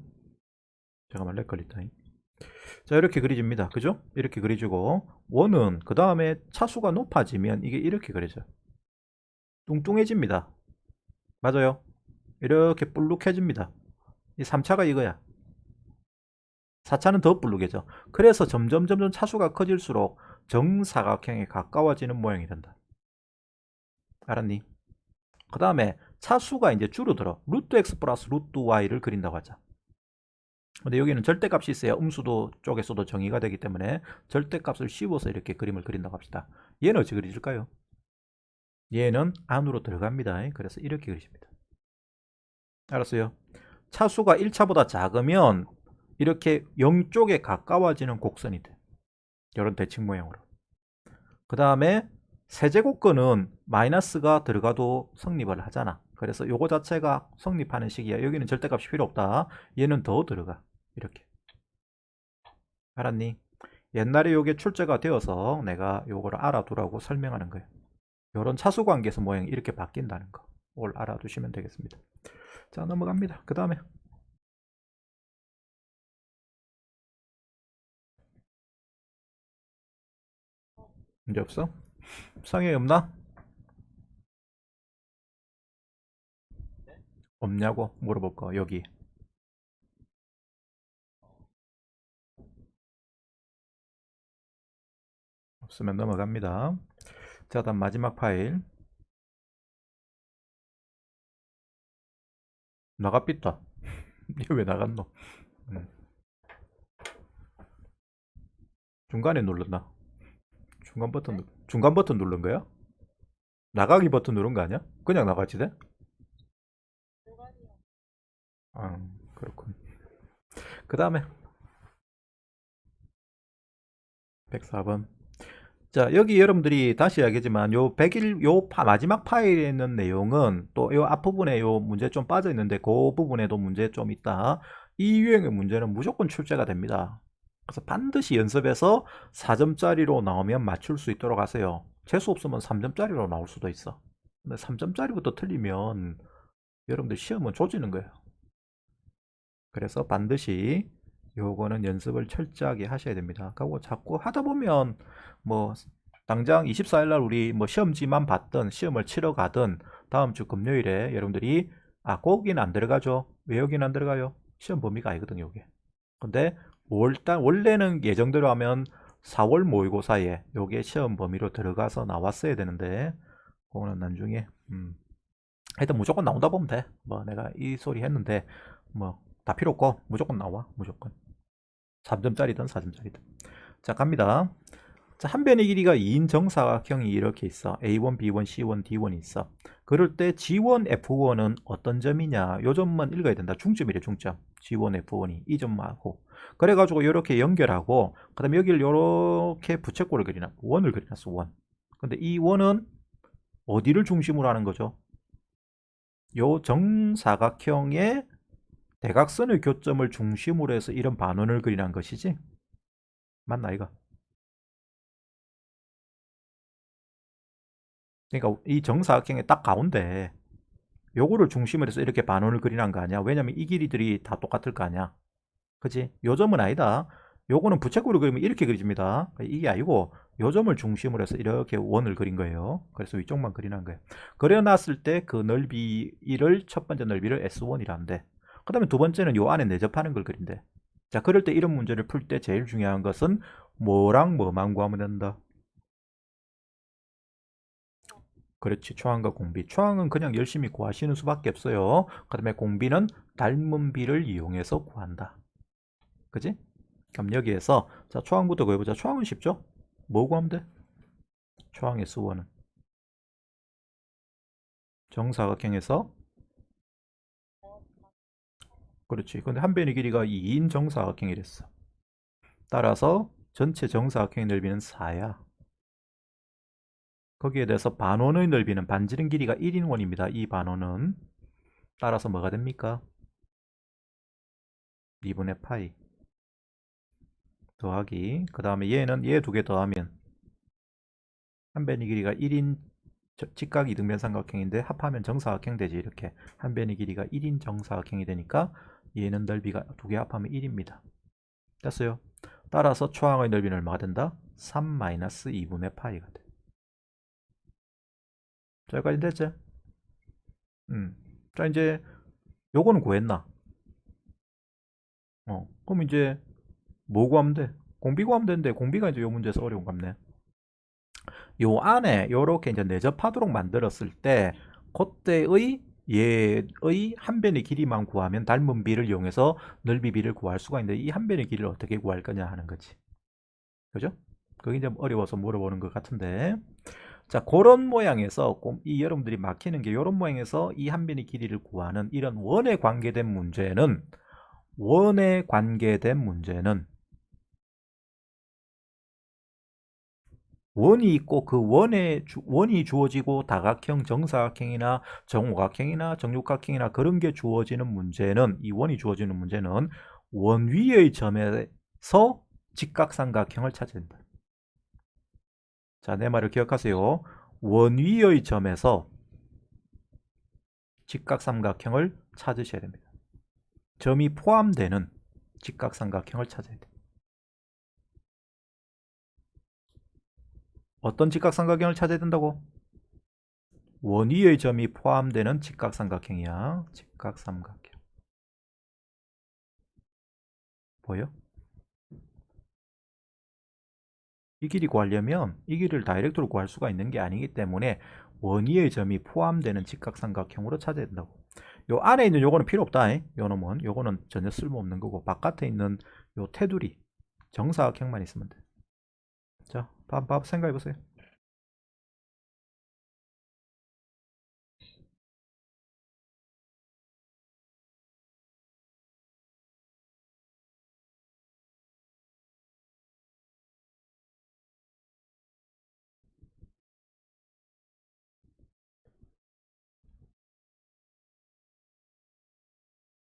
잠깐만 렉 걸렸다. 자, 이렇게 그려집니다. 그죠? 이렇게 그려지고 원은 그 다음에 차수가 높아지면 이게 이렇게 그려져요. 뚱뚱해집니다. 맞아요? 이렇게 볼록해집니다. 이 3차가 이거야. 4차는 더 볼록해져. 그래서 점점 차수가 커질수록 정사각형에 가까워지는 모양이 된다. 알았니? 그 다음에 차수가 이제 줄어들어. 루트 x 플러스 루트 y를 그린다고 하자. 근데 여기는 절대값이 있어야 음수도 쪽에서도 정의가 되기 때문에 절대값을 씌워서 이렇게 그림을 그린다고 합시다. 얘는 어찌 그려질까요? 얘는 안으로 들어갑니다. 그래서 이렇게 그리십니다. 알았어요? 차수가 1차보다 작으면 이렇게 0쪽에 가까워지는 곡선이 돼. 이런 대칭 모양으로. 그 다음에 세제곱근은 마이너스가 들어가도 성립을 하잖아. 그래서 요거 자체가 성립하는 식이야. 여기는 절대값이 필요 없다. 얘는 더 들어가. 이렇게. 알았니? 옛날에 요게 출제가 되어서 내가 요거를 알아두라고 설명하는 거예요. 요런 차수관계에서 모양이 이렇게 바뀐다는 거. 올 알아두시면 되겠습니다. 자, 넘어갑니다. 그 다음에 문제 없어? 성에 없나? 없냐고 물어볼 거 여기. 없으면 넘어갑니다. 자, 다음 마지막 파일. 나가삐다. 이게 왜 나갔노? 중간에 눌렀나? 중간 버튼 누른 거야? 나가기 버튼 누른 거 아니야? 그냥 나가지 돼? 아, 그렇군. 그 다음에 104번. 자, 여기 여러분들이 다시 이야기하지만 요 100일 마지막 파일에 있는 내용은 또 요 앞부분에 요 문제 좀 빠져 있는데 그 부분에도 문제 좀 있다. 이 유형의 문제는 무조건 출제가 됩니다. 그래서 반드시 연습해서 4점짜리로 나오면 맞출 수 있도록 하세요. 재수 없으면 3점짜리로 나올 수도 있어. 근데 3점짜리부터 틀리면 여러분들 시험은 조지는 거예요. 그래서 반드시 요거는 연습을 철저하게 하셔야 됩니다. 그리고 자꾸 하다 보면 뭐 당장 24일날 우리 뭐 시험지만 봤든 시험을 치러 가든 다음 주 금요일에 여러분들이 거기는 안 들어가죠. 왜 여기는 안 들어가요? 시험 범위가 아니거든요, 이게. 근데 5월달 원래는 예정대로 하면 4월 모의고사에 요게 시험 범위로 들어가서 나왔어야 되는데 그거는 나중에 하여튼 무조건 나온다 보면 돼. 뭐 내가 이 소리 했는데 뭐 다 필요 없고 무조건 나와. 무조건 3점짜리든 4점짜리든. 자, 갑니다. 자, 한 변의 길이가 2인 정사각형이 이렇게 있어. A1, B1, C1, D1이 있어. 그럴 때 G1, F1은 어떤 점이냐? 요 점만 읽어야 된다. 중점이래, 중점. G1, F1이 이 점하고. 그래가지고 이렇게 연결하고 그 다음에 여기를 이렇게 부채꼴을 그리나 원을 그려놨어. 원. 근데 이 원은 어디를 중심으로 하는 거죠? 요 정사각형의 대각선의 교점을 중심으로 해서 이런 반원을 그리는 것이지. 맞나 이거? 그러니까 이 정사각형의 딱 가운데 요거를 중심으로 해서 이렇게 반원을 그리는 거 아니야? 왜냐면 이 길이들이 다 똑같을 거 아니야? 그치? 요 점은 아니다. 요거는 부채꼴을 그리면 이렇게 그려집니다. 이게 아니고 요 점을 중심으로 해서 이렇게 원을 그린 거예요. 그래서 위쪽만 그리는 거예요. 그려놨을 때 그 넓이를 첫 번째 넓이를 S1이라 한대. 그 다음에 두 번째는 요 안에 내접하는 걸 그린대. 자, 그럴 때 이런 문제를 풀 때 제일 중요한 것은 뭐랑 뭐만 구하면 된다. 그렇지. 초항과 공비. 초항은 그냥 열심히 구하시는 수밖에 없어요. 그 다음에 공비는 닮은 비를 이용해서 구한다. 그지? 그럼 여기에서 자 초항부터 구해보자. 초항은 쉽죠? 뭐 구하면 돼? 초항의 수원은 정사각형에서 그렇지. 근데 한 변의 길이가 2인 정사각형이랬어. 따라서 전체 정사각형의 넓이는 4야. 거기에 대해서 반원의 넓이는 반지름 길이가 1인원입니다. 이 반원은 따라서 뭐가 됩니까? 2분의 파이 더하기 그 다음에 얘는 얘 두 개 더하면 한 변의 길이가 1인 직각 이등변 삼각형인데 합하면 정사각형 되지. 이렇게 한 변의 길이가 1인 정사각형이 되니까 얘는 넓이가 두 개 합하면 1입니다. 됐어요? 따라서 초항의 넓이는 얼마가 된다? 3-2분의 파이가 돼. 자, 여기까지 됐지? 자, 이제 요거는 구했나? 그럼 이제 뭐 구하면 돼? 공비 구하면 되는데 공비가 이제 요 문제에서 어려운 겁네. 요 안에 요렇게 이제 내접하도록 만들었을 때 그때의 얘의 한 변의 길이만 구하면 닮은 비를 이용해서 넓이 비를 구할 수가 있는데 이 한 변의 길이를 어떻게 구할 거냐 하는 거지. 그죠? 그게 이제 어려워서 물어보는 것 같은데. 자, 그런 모양에서 이 여러분들이 막히는 게 이런 모양에서 이 한 변의 길이를 구하는 이런 원에 관계된 문제는 원이 있고 그 원이 주어지고 다각형, 정사각형이나 정오각형이나 정육각형이나 그런 게 주어지는 문제는 이 원이 주어지는 문제는 원 위의 점에서 직각삼각형을 찾아야 된다. 자, 내 말을 기억하세요. 원 위의 점에서 직각삼각형을 찾으셔야 됩니다. 점이 포함되는 직각삼각형을 찾아야 돼요. 어떤 직각삼각형을 찾아야 된다고? 원 위의 점이 포함되는 직각삼각형이야. 직각삼각형. 보여? 이 길이 구하려면 이 길이를 다이렉트로 구할 수가 있는 게 아니기 때문에 원위의 점이 포함되는 직각삼각형으로 찾아야 된다고. 요 안에 있는 요거는 필요 없다. 요 놈은 요거는 전혀 쓸모없는 거고 바깥에 있는 요 테두리 정사각형만 있으면 돼. 자, 밥 생각해 보세요.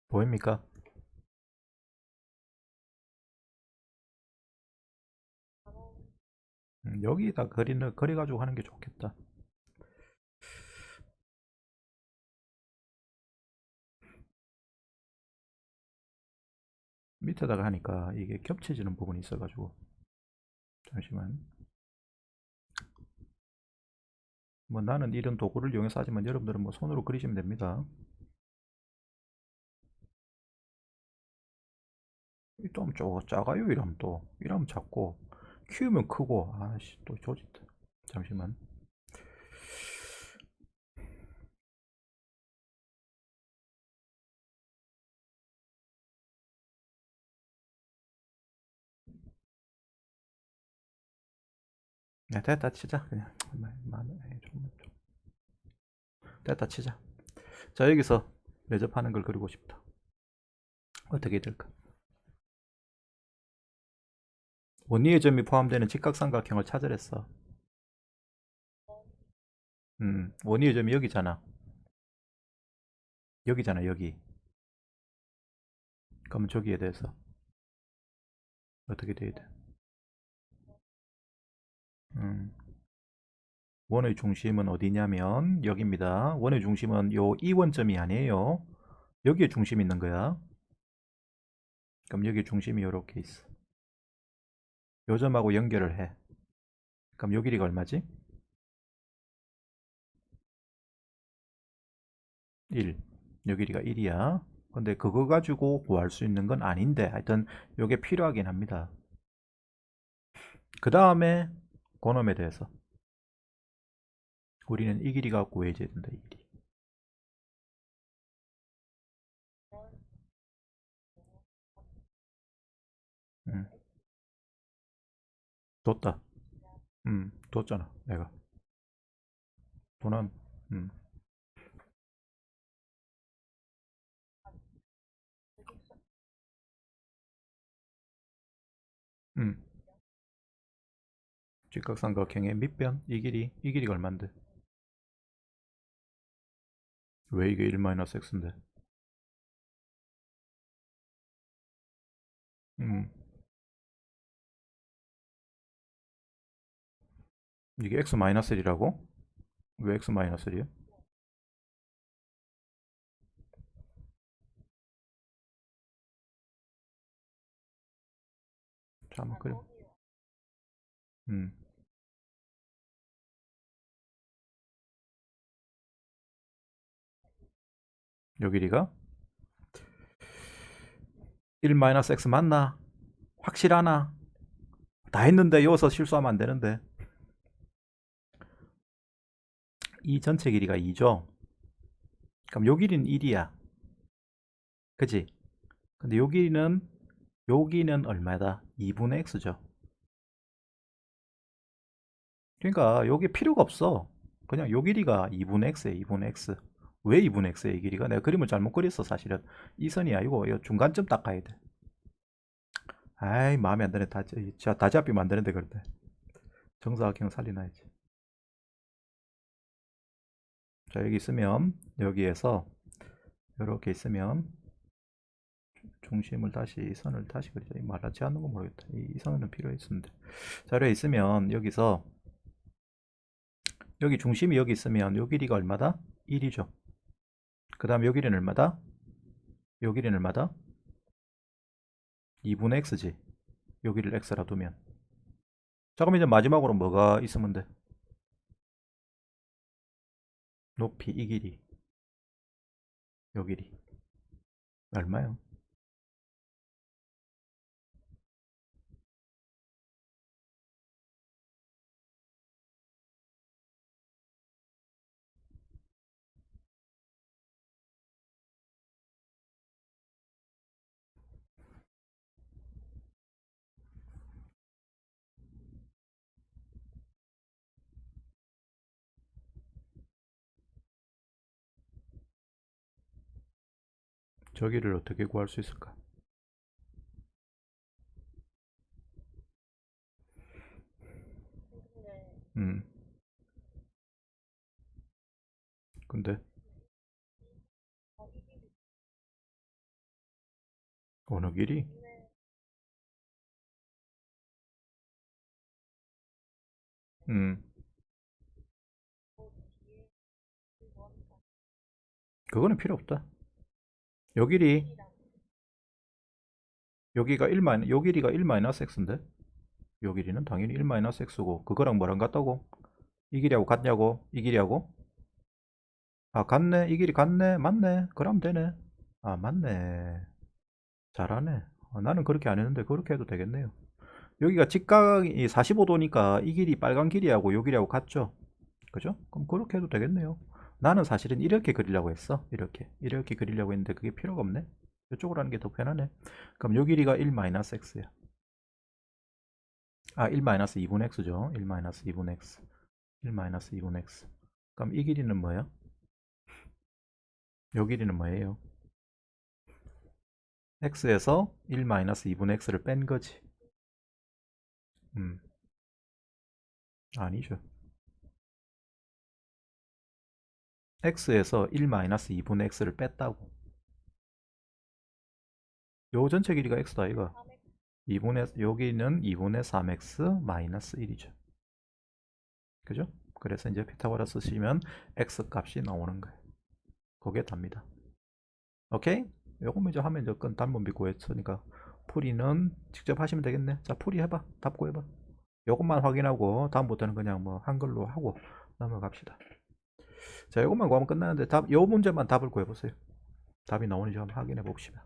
보입니까? 여기다 그려가지고 하는 게 좋겠다. 밑에다가 하니까 이게 겹쳐지는 부분이 있어가지고 잠시만. 뭐 나는 이런 도구를 이용해서 하지만 여러분들은 뭐 손으로 그리시면 됩니다. 좀 작아요. 이러면 작고 키우면 크고 아씨 또 조짓다. 잠시만. 야, 됐다 치자 그냥. 됐다 치자. 자, 여기서 매접하는 걸 그리고 싶다. 어떻게 될까? 원리의 점이 포함되는 직각삼각형을 찾으랬어. 원리의 점이 여기잖아. 여기잖아, 여기. 그러면 저기에 대해서 어떻게 돼야 돼? 음, 원의 중심은 어디냐면 여기입니다. 원의 중심은 요 이원점이 아니에요. 여기에 중심이 있는 거야. 그럼 여기 중심이 이렇게 있어. 요 점하고 연결을 해. 그럼 요 길이가 얼마지? 1. 요 길이가 1이야. 근데 그거 가지고 구할 수 있는 건 아닌데 하여튼 요게 필요하긴 합니다. 그 다음에 그놈에 대해서 우리는 이 길이가 구해져야 된다. 이 길이. 음, 뒀다. 뒀잖아. 내가. 도난. 음, 음. 직각삼각형의 밑변 이 길이 이 길이가 얼만데? 왜 이게 1-x인데? 음, 이게 x-1이라고? 왜 x-1이야? 자, 한번 그려. 음, 요 길이가 1-x 맞나? 확실하나? 다 했는데 여기서 실수하면 안 되는데. 이 전체 길이가 2죠? 그럼 요 길이는 1이야. 그지? 근데 요 길이는 여기는 얼마다? 2분의 x죠. 그러니까 여기 필요가 없어. 그냥 요 길이가 2분의 x에 2분의 x. 왜 2분의 x에 이 길이가? 내가 그림을 잘못 그렸어 사실은. 이 선이 아니고 이 중간점 닦아야 돼. 아이 마음에 안 드네. 다시 앞이면 안 되는데 그런데. 정사각형 살리나야지. 자 여기 있으면 여기에서 이렇게 있으면 중심을 다시 이 선을 다시 그리자. 이 말하지 않는 거 모르겠다. 이 선은 필요했었는데. 자 여기 있으면 여기서 여기 중심이 여기 있으면 요 길이가 얼마다? 1이죠. 그 다음 요 길이는 얼마다? 요 길이는 얼마다? 2분의 x지. 여기를 x라 두면. 자, 그럼 이제 마지막으로 뭐가 있으면 돼? 높이 이 길이. 요 길이. 얼마요? 저기를 어떻게 구할 수 있을까? 음, 근데 어느 길이? 음, 그거는 필요 없다. 요 길이, 여기가 1 요 길이가 1-x인데? 요 길이는 당연히 1-x고, 그거랑 뭐랑 같다고? 이 길이하고 같냐고? 이 길이하고? 아, 같네. 이 길이 같네. 맞네. 그럼 되네. 아, 맞네. 잘하네. 나는 그렇게 안 했는데 그렇게 해도 되겠네요. 여기가 직각이 45도니까 이 길이 빨간 길이하고 요 길이하고 같죠? 그죠? 그럼 그렇게 해도 되겠네요. 나는 사실은 이렇게 그리려고 했어. 이렇게 그리려고 했는데 그게 필요가 없네. 이쪽으로 하는 게 더 편하네. 그럼 요 길이가 1-x야. 아, 1-2분의 x죠. 1-2분의 x. 1-2분의 x. 그럼 이 길이는 뭐예요? 요 길이는 뭐예요? x에서 1-2분의 x를 뺀 거지. 음, 아니죠. x에서 1-2분의 x를 뺐다고. 요 전체 길이가 x다 이거. 2분의 여기는 2분의 3x 마이너스 1이죠. 그죠? 그래서 이제 피타고라스 쓰시면 x 값이 나오는 거예요. 그게 답니다. 오케이? 요거만 이제 하면 이제 건 단번비 구했으니까 풀이는 직접 하시면 되겠네. 자, 풀이 해봐. 답 구해봐. 요것만 확인하고 다음부터는 그냥 뭐 한글로 하고 넘어갑시다. 자, 요것만 구하면 끝나는데 요 문제만 답을 구해보세요. 답이 나오는지 한번 확인해 봅시다.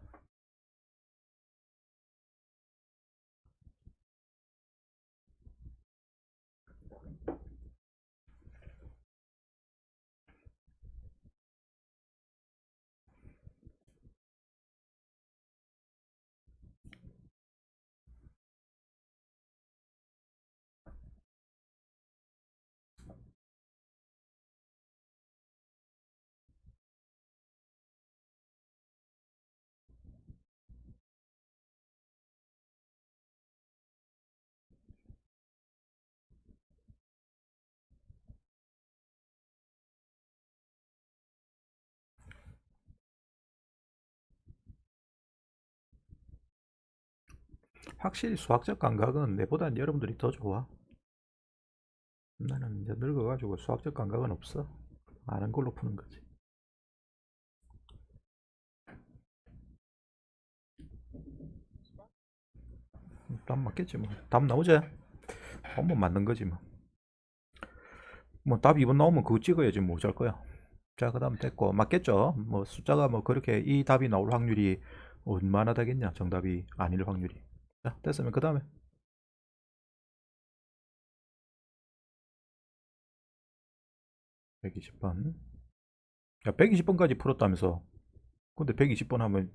확실히 수학적 감각은 내보다는 여러분들이 더 좋아. 나는 이제 늙어가지고 수학적 감각은 없어. 아는 걸로 푸는 거지. 답 맞겠지 뭐. 답 나오지? 뭐 맞는 거지 뭐. 뭐 답 2번 나오면 그거 찍어야지 뭐 어쩔 거야. 자, 그 다음 됐고 맞겠죠? 뭐 숫자가 뭐 그렇게 이 답이 나올 확률이 얼마나 되겠냐? 정답이 아닐 확률이. 자, 됐으면 그 다음에 120번. 야, 120번까지 풀었다면서. 근데 120번 하면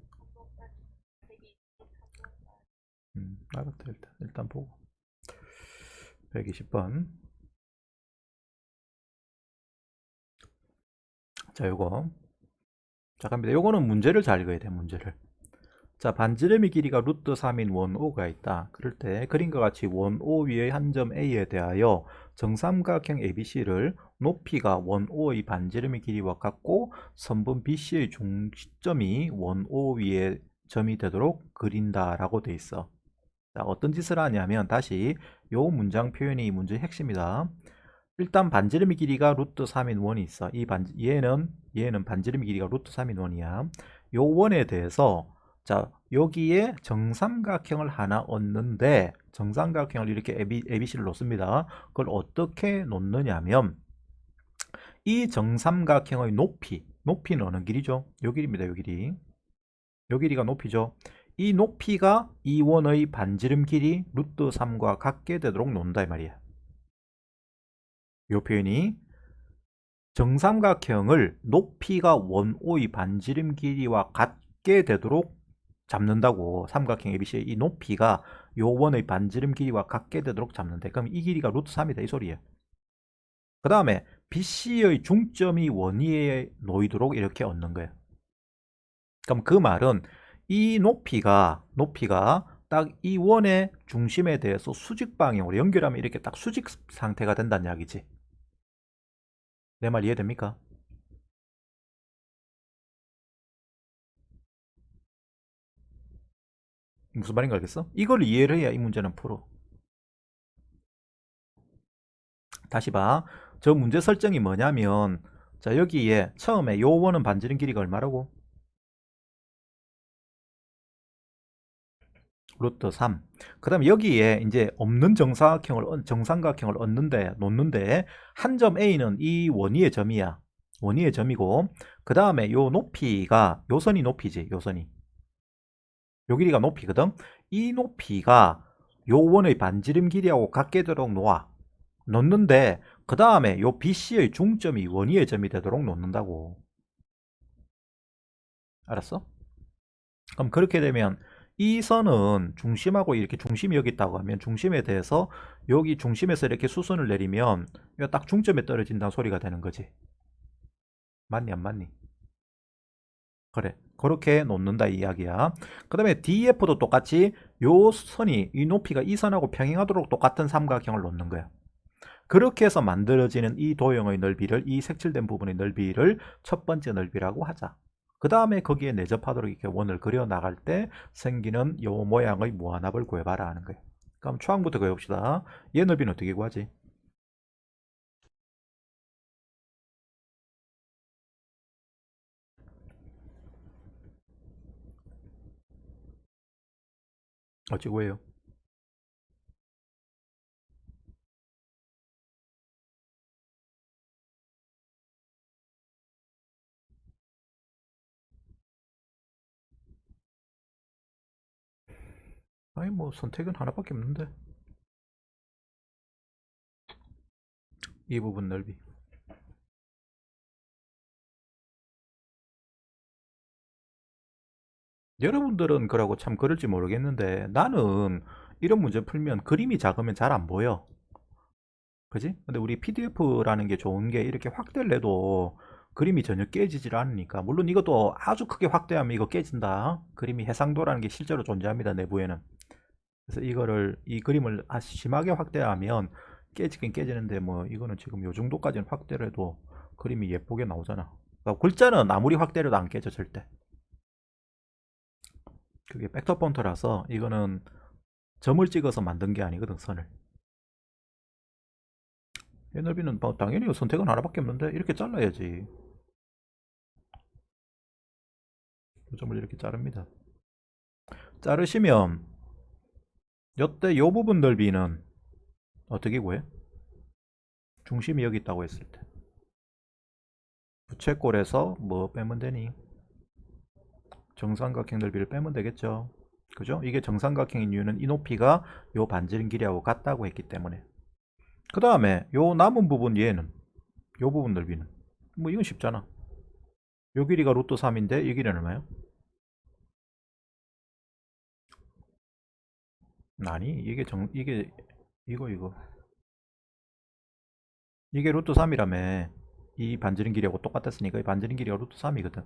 알았다. 일단 보고 120번. 자, 요거. 자, 갑니다. 요거는 문제를 잘 읽어야 돼, 문제를. 자, 반지름의 길이가 루트 3인 원O가 있다. 그럴 때 그림과 같이 원O 위의 한 점 A에 대하여 정삼각형 ABC를 높이가 원O의 반지름의 길이와 같고 선분 BC의 중심점이 원O 위의 점이 되도록 그린다라고 돼 있어. 자, 어떤 짓을 하냐면 다시 요 문장 표현이 문제의 핵심이다. 일단 반지름의 길이가 루트 3인 원이 있어. 얘는 반지름의 길이가 루트 3인 원이야. 요 원에 대해서 자, 여기에 정삼각형을 하나 얻는데 정삼각형을 이렇게 ABC를 놓습니다. 그걸 어떻게 놓느냐면 이 정삼각형의 높이는 어느 길이죠? 요 길입니다. 요 길이. 요 길이가 높이죠. 이 높이가 이 원의 반지름 길이 루트 3과 같게 되도록 놓는다 이 말이야. 요 표현이 정삼각형을 높이가 원O의 반지름 길이와 같게 되도록 잡는다고. 삼각형 ABC의 이 높이가 요 원의 반지름 길이와 같게 되도록 잡는데 그럼 이 길이가 루트 3이다 이 소리예요. 그 다음에 BC의 중점이 원위에 놓이도록 이렇게 얻는 거예요. 그럼 그 말은 이 높이가 딱 이 원의 중심에 대해서 수직 방향으로 연결하면 이렇게 딱 수직 상태가 된다는 이야기지. 내 말 이해됩니까? 무슨 말인가 알겠어? 이걸 이해를 해야 이 문제는 풀어. 다시 봐. 저 문제 설정이 뭐냐면 자, 여기에 처음에 요 원은 반지름 길이가 얼마라고? 루트 3. 그 다음에 여기에 이제 없는 정삼각형을 놓는데 한 점 A는 이 원위의 점이야. 원위의 점이고 그 다음에 요 높이가 요 선이 높이지. 요 선이. 요 길이가 높이거든. 이 높이가 요 원의 반지름 길이하고 같게 되도록 놓는데 그 다음에 요 BC의 중점이 원위의 점이 되도록 놓는다고. 알았어? 그럼 그렇게 되면 이 선은 중심하고 이렇게 중심이 여기 있다고 하면 중심에 대해서 여기 중심에서 이렇게 수선을 내리면 이거 딱 중점에 떨어진다는 소리가 되는 거지. 맞니 안 맞니? 그래. 그렇게 놓는다 이 이야기야. 그 다음에 DF도 똑같이 요 선이 이 높이가 이 선하고 평행하도록 똑같은 삼각형을 놓는 거야. 그렇게 해서 만들어지는 이 도형의 넓이를 이 색칠된 부분의 넓이를 첫 번째 넓이라고 하자. 그 다음에 거기에 내접하도록 이렇게 원을 그려 나갈 때 생기는 요 모양의 무한합을 구해봐라 하는 거예요. 그럼 초항부터 그려봅시다. 얘 넓이는 어떻게 구하지? 어찌 구해요? 아니 뭐 선택은 하나밖에 없는데 이 부분 넓이. 여러분들은 그러고 참 그럴지 모르겠는데 나는 이런 문제 풀면 그림이 작으면 잘 안 보여. 그지? 근데 우리 PDF라는 게 좋은 게 이렇게 확대를 해도 그림이 전혀 깨지질 않으니까. 물론 이것도 아주 크게 확대하면 이거 깨진다. 그림이 해상도라는 게 실제로 존재합니다, 내부에는. 그래서 이 그림을 아주 심하게 확대하면 깨지긴 깨지는데 뭐 이거는 지금 요 정도까지는 확대를 해도 그림이 예쁘게 나오잖아. 그러니까 글자는 아무리 확대를 해도 안 깨져, 절대. 그게 벡터 폰트라서 이거는 점을 찍어서 만든 게 아니거든, 선을. 얘 넓이는 뭐 당연히 선택은 하나밖에 없는데 이렇게 잘라야지. 이 점을 이렇게 자릅니다. 자르시면 요때 요 부분 넓이는 어떻게 구해? 중심이 여기 있다고 했을 때 부채꼴에서 뭐 빼면 되니? 정삼각형 넓이를 빼면 되겠죠. 그죠? 이게 정삼각형인 이유는 이 높이가 요 반지름 길이하고 같다고 했기 때문에. 그 다음에 요 남은 부분 얘는 요 부분 넓이는 뭐 이건 쉽잖아. 요 길이가 루트 3인데 이 길이는 얼마예요? 아니 이게 이거 이게 루트 3이라며. 이 반지름 길이하고 똑같았으니까 이 반지름 길이가 루트 3이거든.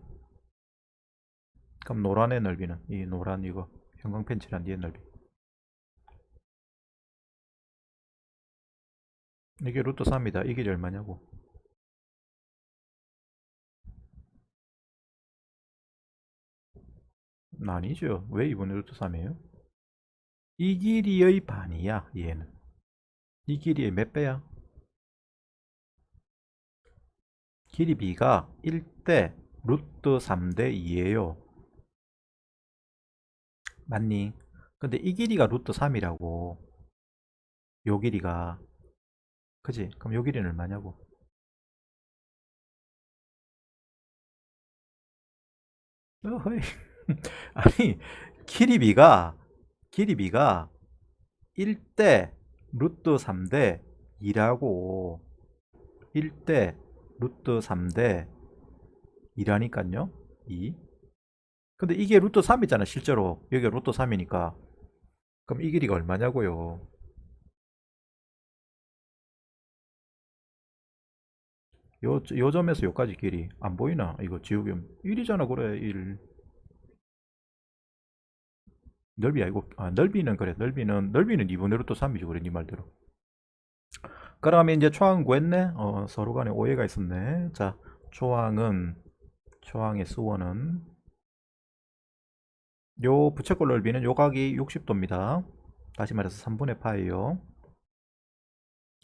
그럼 노란의 넓이는 이 노란 이거 형광펜칠한 뒤의 넓이 이게 루트 3이다. 이 길이 얼마냐고. 아니죠. 왜 2분의 루트 3이에요? 이 길이의 반이야 얘는. 이 길이의 몇 배야? 길이 b가 1대 루트 3대 2예요. 맞니? 근데 이 길이가 루트 3이라고. 요 길이가. 그지? 그럼 요 길이는 얼마냐고. 어허이. 아니 길이 b가 1대 루트 3대 2라고. 1대 루트 3대 2라니까요. 2. 근데 이게 루트 3이잖아 실제로. 여기가 루트 3이니까. 그럼 이 길이가 얼마냐고요. 요 점에서 요까지 길이 안 보이나? 이거 지우개면 1이잖아. 그래 1. 넓이 아니고 넓이는 그래. 넓이는 2분의 루트 3이지 그래 네 말대로. 그러면 이제 초항 구했네. 서로 간에 오해가 있었네. 자, 초항의 수원은 요 부채꼴 넓이는 요 각이 60도입니다. 다시 말해서 3분의 파이요.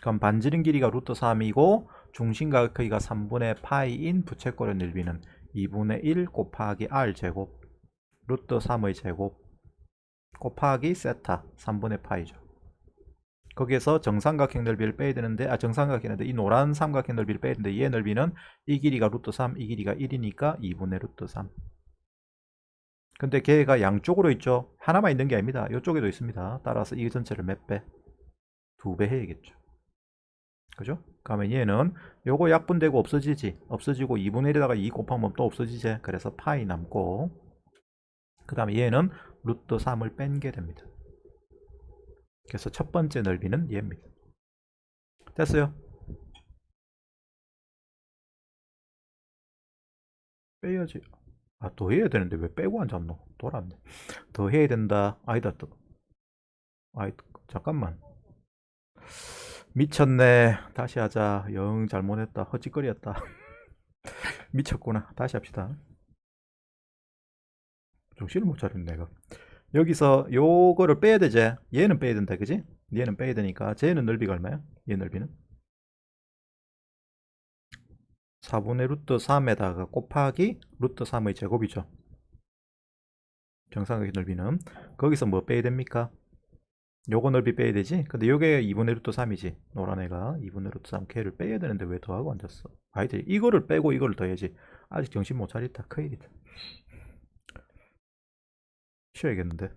그럼 반지름 길이가 루트 3이고 중심각 크기가 3분의 파이인 부채꼴의 넓이는 2분의 1 곱하기 r 제곱 루트 3의 제곱 곱하기 세타 3분의 파이죠. 거기에서 정삼각형 넓이를 빼야 되는데 정삼각형인데 이 노란 삼각형 넓이를 빼야 되는데 얘 넓이는 이 길이가 루트 3, 이 길이가 1이니까 2분의 루트 3. 근데 걔가 양쪽으로 있죠. 하나만 있는 게 아닙니다. 이쪽에도 있습니다. 따라서 이 전체를 몇 배? 2배 해야겠죠. 그죠? 그러면 얘는 요거 약분되고 없어지지. 없어지고 2분의 1에다가 2 곱하면 또 없어지지. 그래서 파이 남고 그 다음에 얘는 루트 3을 뺀 게 됩니다. 그래서 첫 번째 넓이는 얘입니다. 됐어요? 빼야지. 더 해야 되는데 왜 빼고 앉았노? 돌았네. 더 해야 된다. 아니다. 아이, 잠깐만. 미쳤네. 다시 하자. 영 잘못했다. 헛짓거리였다. 미쳤구나. 다시 합시다. 정신을 못 차렸네, 내가. 여기서 요거를 빼야 되지. 얘는 빼야 된다, 그지? 얘는 빼야 되니까. 쟤는 넓이가 얼마야? 얘 넓이는? 4분의 루트 3에다가 곱하기 루트 3의 제곱이죠. 정삼각의 넓이는. 거기서 뭐 빼야 됩니까? 요거 넓이 빼야 되지? 근데 요게 2분의 루트 3이지. 노란 애가 2분의 루트 3 걔를 빼야 되는데 왜 더하고 앉았어? 아이들이 이거를 빼고 이거를 더해야지. 아직 정신 못 차렸다. 큰일이다. 쉬어야겠는데.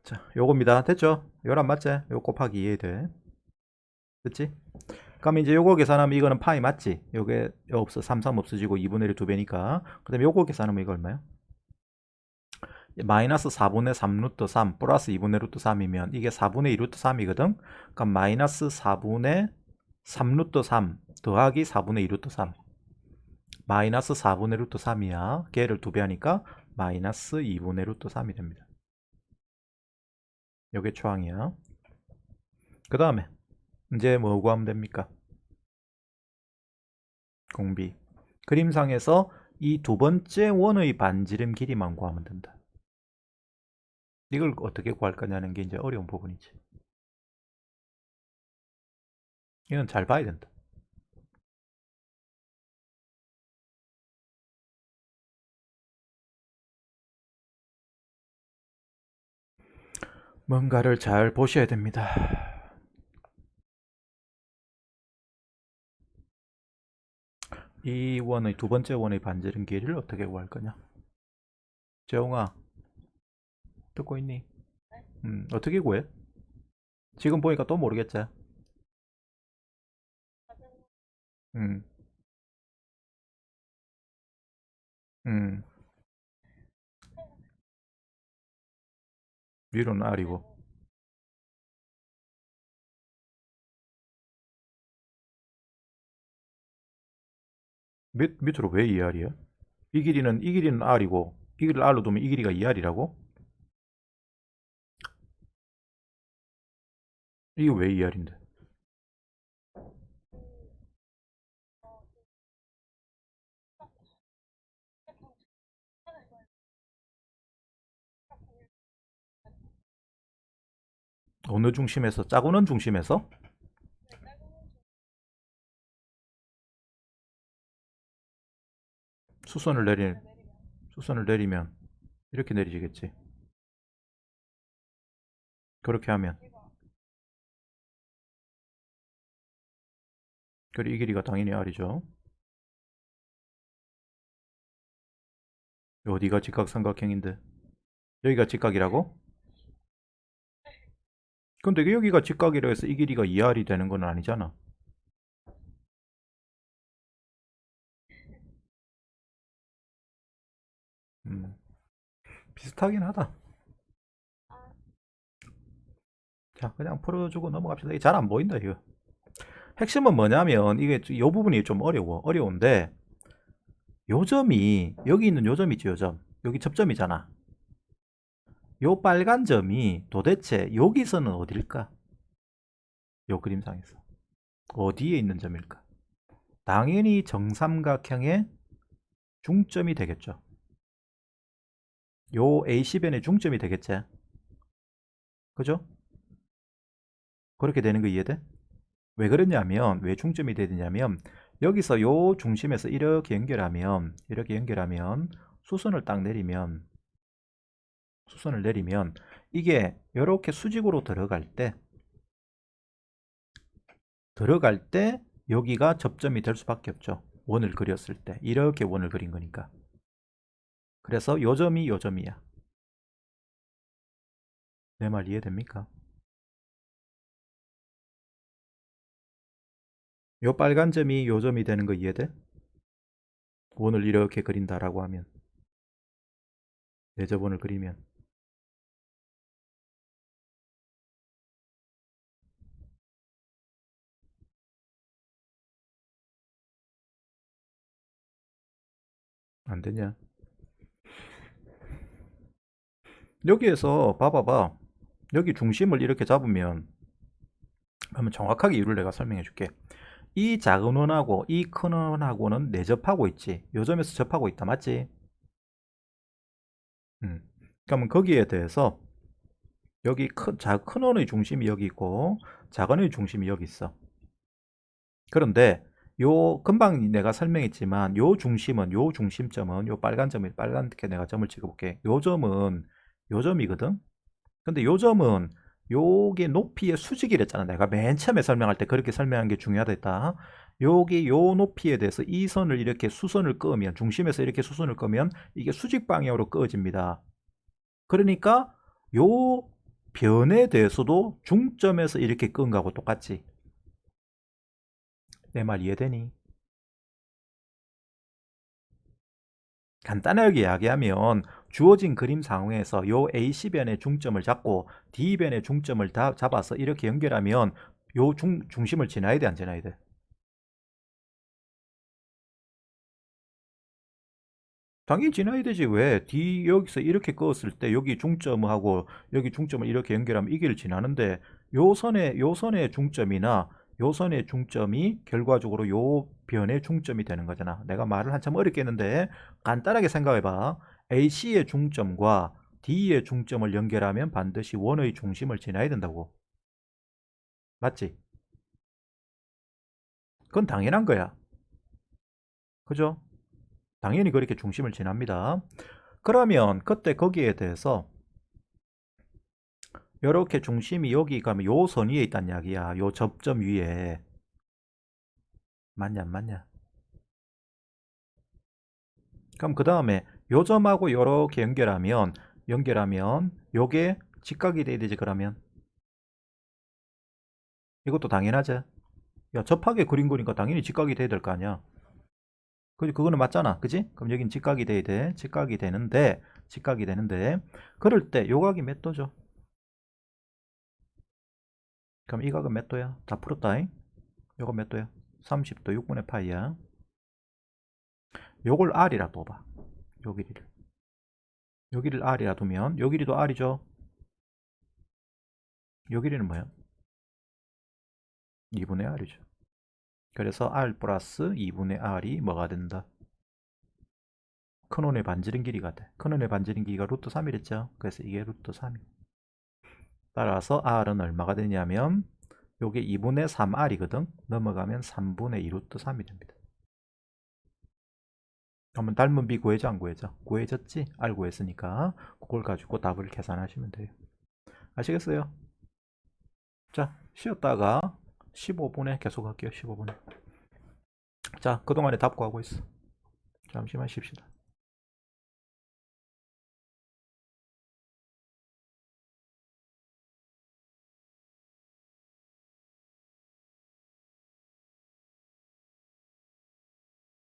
자, 요겁니다. 됐죠? 요란 맞지? 요 곱하기 2에 돼. 됐지? 그럼 이제 요거 계산하면 이거는 파이 맞지? 요게 없어. 33 없어지고 2분의 1 2배니까. 그 다음에 요거 계산하면 이거 얼마야? 마이너스 4분의 3 루트 3 플러스 2분의 루트 3이면 이게 4분의 2 루트 3이거든. 그럼 마이너스 4분의 3 루트 3 더하기 4분의 2 루트 3 마이너스 4분의 루트 3이야. 걔를 2배 하니까 마이너스 2분의 루트 3이 됩니다. 요게 초항이야. 그 다음에 이제 뭐 구하면 됩니까? 공비. 그림상에서 이 두 번째 원의 반지름 길이만 구하면 된다. 이걸 어떻게 구할 거냐는 게 이제 어려운 부분이지. 이건 잘 봐야 된다. 뭔가를 잘 보셔야 됩니다. 이 원의 두 번째 원의 반지름 길이를 어떻게 구할 거냐? 재홍아, 듣고 있니? 어떻게 구해? 지금 보니까 또 모르겠지? 음, 음, 위로는 R이고. 밑으로 왜 2R이야? 이 길이는 R이고, 이 길이를 R로 두면 이 길이가 2R이라고? 이게 왜 2R인데? 어느 중심에서? 짜고는 중심에서? 수선을 내리, 수선을 내리면 이렇게 내리시겠지. 그렇게 하면. 그리고 이 길이가 당연히 R이죠. 어디가 직각삼각형인데? 여기가 직각이라고? 근데 여기가 직각이라 해서 이 길이가 2R이 되는 건 아니잖아. 음, 비슷하긴 하다. 자, 그냥 풀어주고 넘어갑시다. 이게 잘 안 보인다, 이거. 핵심은 뭐냐면, 이게 이 부분이 좀 어려운데, 요점이, 여기 있는 요점이지, 요점. 여기 접점이잖아. 요 빨간 점이 도대체 여기서는 어딜까? 요 그림상에서. 어디에 있는 점일까? 당연히 정삼각형의 중점이 되겠죠. 요 A시변의 중점이 되겠지. 그죠? 그렇게 되는 거 이해돼? 왜 그러냐면, 왜 중점이 되느냐면, 여기서 요 중심에서 이렇게 연결하면, 수선을 딱 내리면, 수선을 내리면, 이게 이렇게 수직으로 들어갈 때, 여기가 접점이 될 수밖에 없죠. 원을 그렸을 때. 이렇게 원을 그린 거니까. 그래서 요 점이 요 점이야. 내 말 이해됩니까? 요 빨간 점이 요 점이 되는 거 이해돼? 원을 이렇게 그린다라고 하면. 내접원을 그리면. 안 되냐? 여기에서 봐봐봐. 여기 중심을 이렇게 잡으면, 한번 정확하게 이유를 내가 설명해 줄게. 이 작은 원하고 이 큰 원하고는 내접하고 있지. 요 점에서 접하고 있다. 맞지? 그러면 거기에 대해서 여기 큰 원의 중심이 여기 있고 작은 원의 중심이 여기 있어. 그런데 요 금방 내가 설명했지만 요 중심은 요 중심점은 요 빨간 점이 빨간게 내가 점을 찍어볼게. 요 점은 요 점이거든. 근데 요 점은 요게 높이의 수직이랬잖아. 내가 맨 처음에 설명할 때 그렇게 설명한 게 중요하다 했다. 여기 요 높이에 대해서 이 선을 이렇게 수선을 끄면, 중심에서 이렇게 수선을 끄면 이게 수직 방향으로 끄어집니다. 그러니까 요 변에 대해서도 중점에서 이렇게 끈 거하고 똑같지. 내 말 이해되니? 간단하게 이야기하면 주어진 그림 상황에서 요 A시변의 중점을 잡고 D변의 중점을 다 잡아서 이렇게 연결하면 요 중심을 지나야 돼, 안 지나야 돼? 당연히 지나야 되지. 왜? D 여기서 이렇게 그었을 때 여기 중점하고 여기 중점을 이렇게 연결하면 이 길을 지나는데 요 선의 중점이나 요 선의 중점이 결과적으로 요 변의 중점이 되는 거잖아. 내가 말을 한참 어렵게 했는데 간단하게 생각해 봐. AC의 중점과 D의 중점을 연결하면 반드시 원의 중심을 지나야 된다고. 맞지? 그건 당연한 거야. 그죠? 당연히 그렇게 중심을 지납니다. 그러면 그때 거기에 대해서 이렇게 중심이 여기 가면 요 선 위에 있단 이야기야. 요 접점 위에. 맞냐 안 맞냐? 그럼 그 다음에 요 점하고 요렇게 연결하면 요게 직각이 돼야 되지. 그러면 이것도 당연하지. 야, 접하게 그림 그리니까 당연히 직각이 돼야 될 거 아니야. 그거는 맞잖아. 그지? 그럼 여긴 직각이 돼야 돼. 직각이 되는데 그럴 때 요 각이 몇 도죠? 그럼 이 각은 몇 도야? 다 풀었다잉. 요거 몇 도야? 30도 6분의 파이야. 요걸 R이라 둬봐. 요 길이를. 요 길이를 R이라 두면 요 길이도 R이죠. 요 길이는 뭐야? 2분의 R이죠. 그래서 R 플러스 2분의 R이 뭐가 된다? 큰원의 반지름 길이가 돼. 큰원의 반지름 길이가 루트 3이랬죠. 그래서 이게 루트 3이. 따라서 R은 얼마가 되냐면 요게 2분의 3R이거든. 넘어가면 3분의 2 루트 3이 됩니다. 그러면 닮은 B 구해져 안 구해져? 구해졌지? R 구했으니까 그걸 가지고 답을 계산하시면 돼요. 아시겠어요? 자, 쉬었다가 15분에 계속 할게요. 15분에. 자, 그동안에 답 구하고 있어. 잠시만 쉽시다.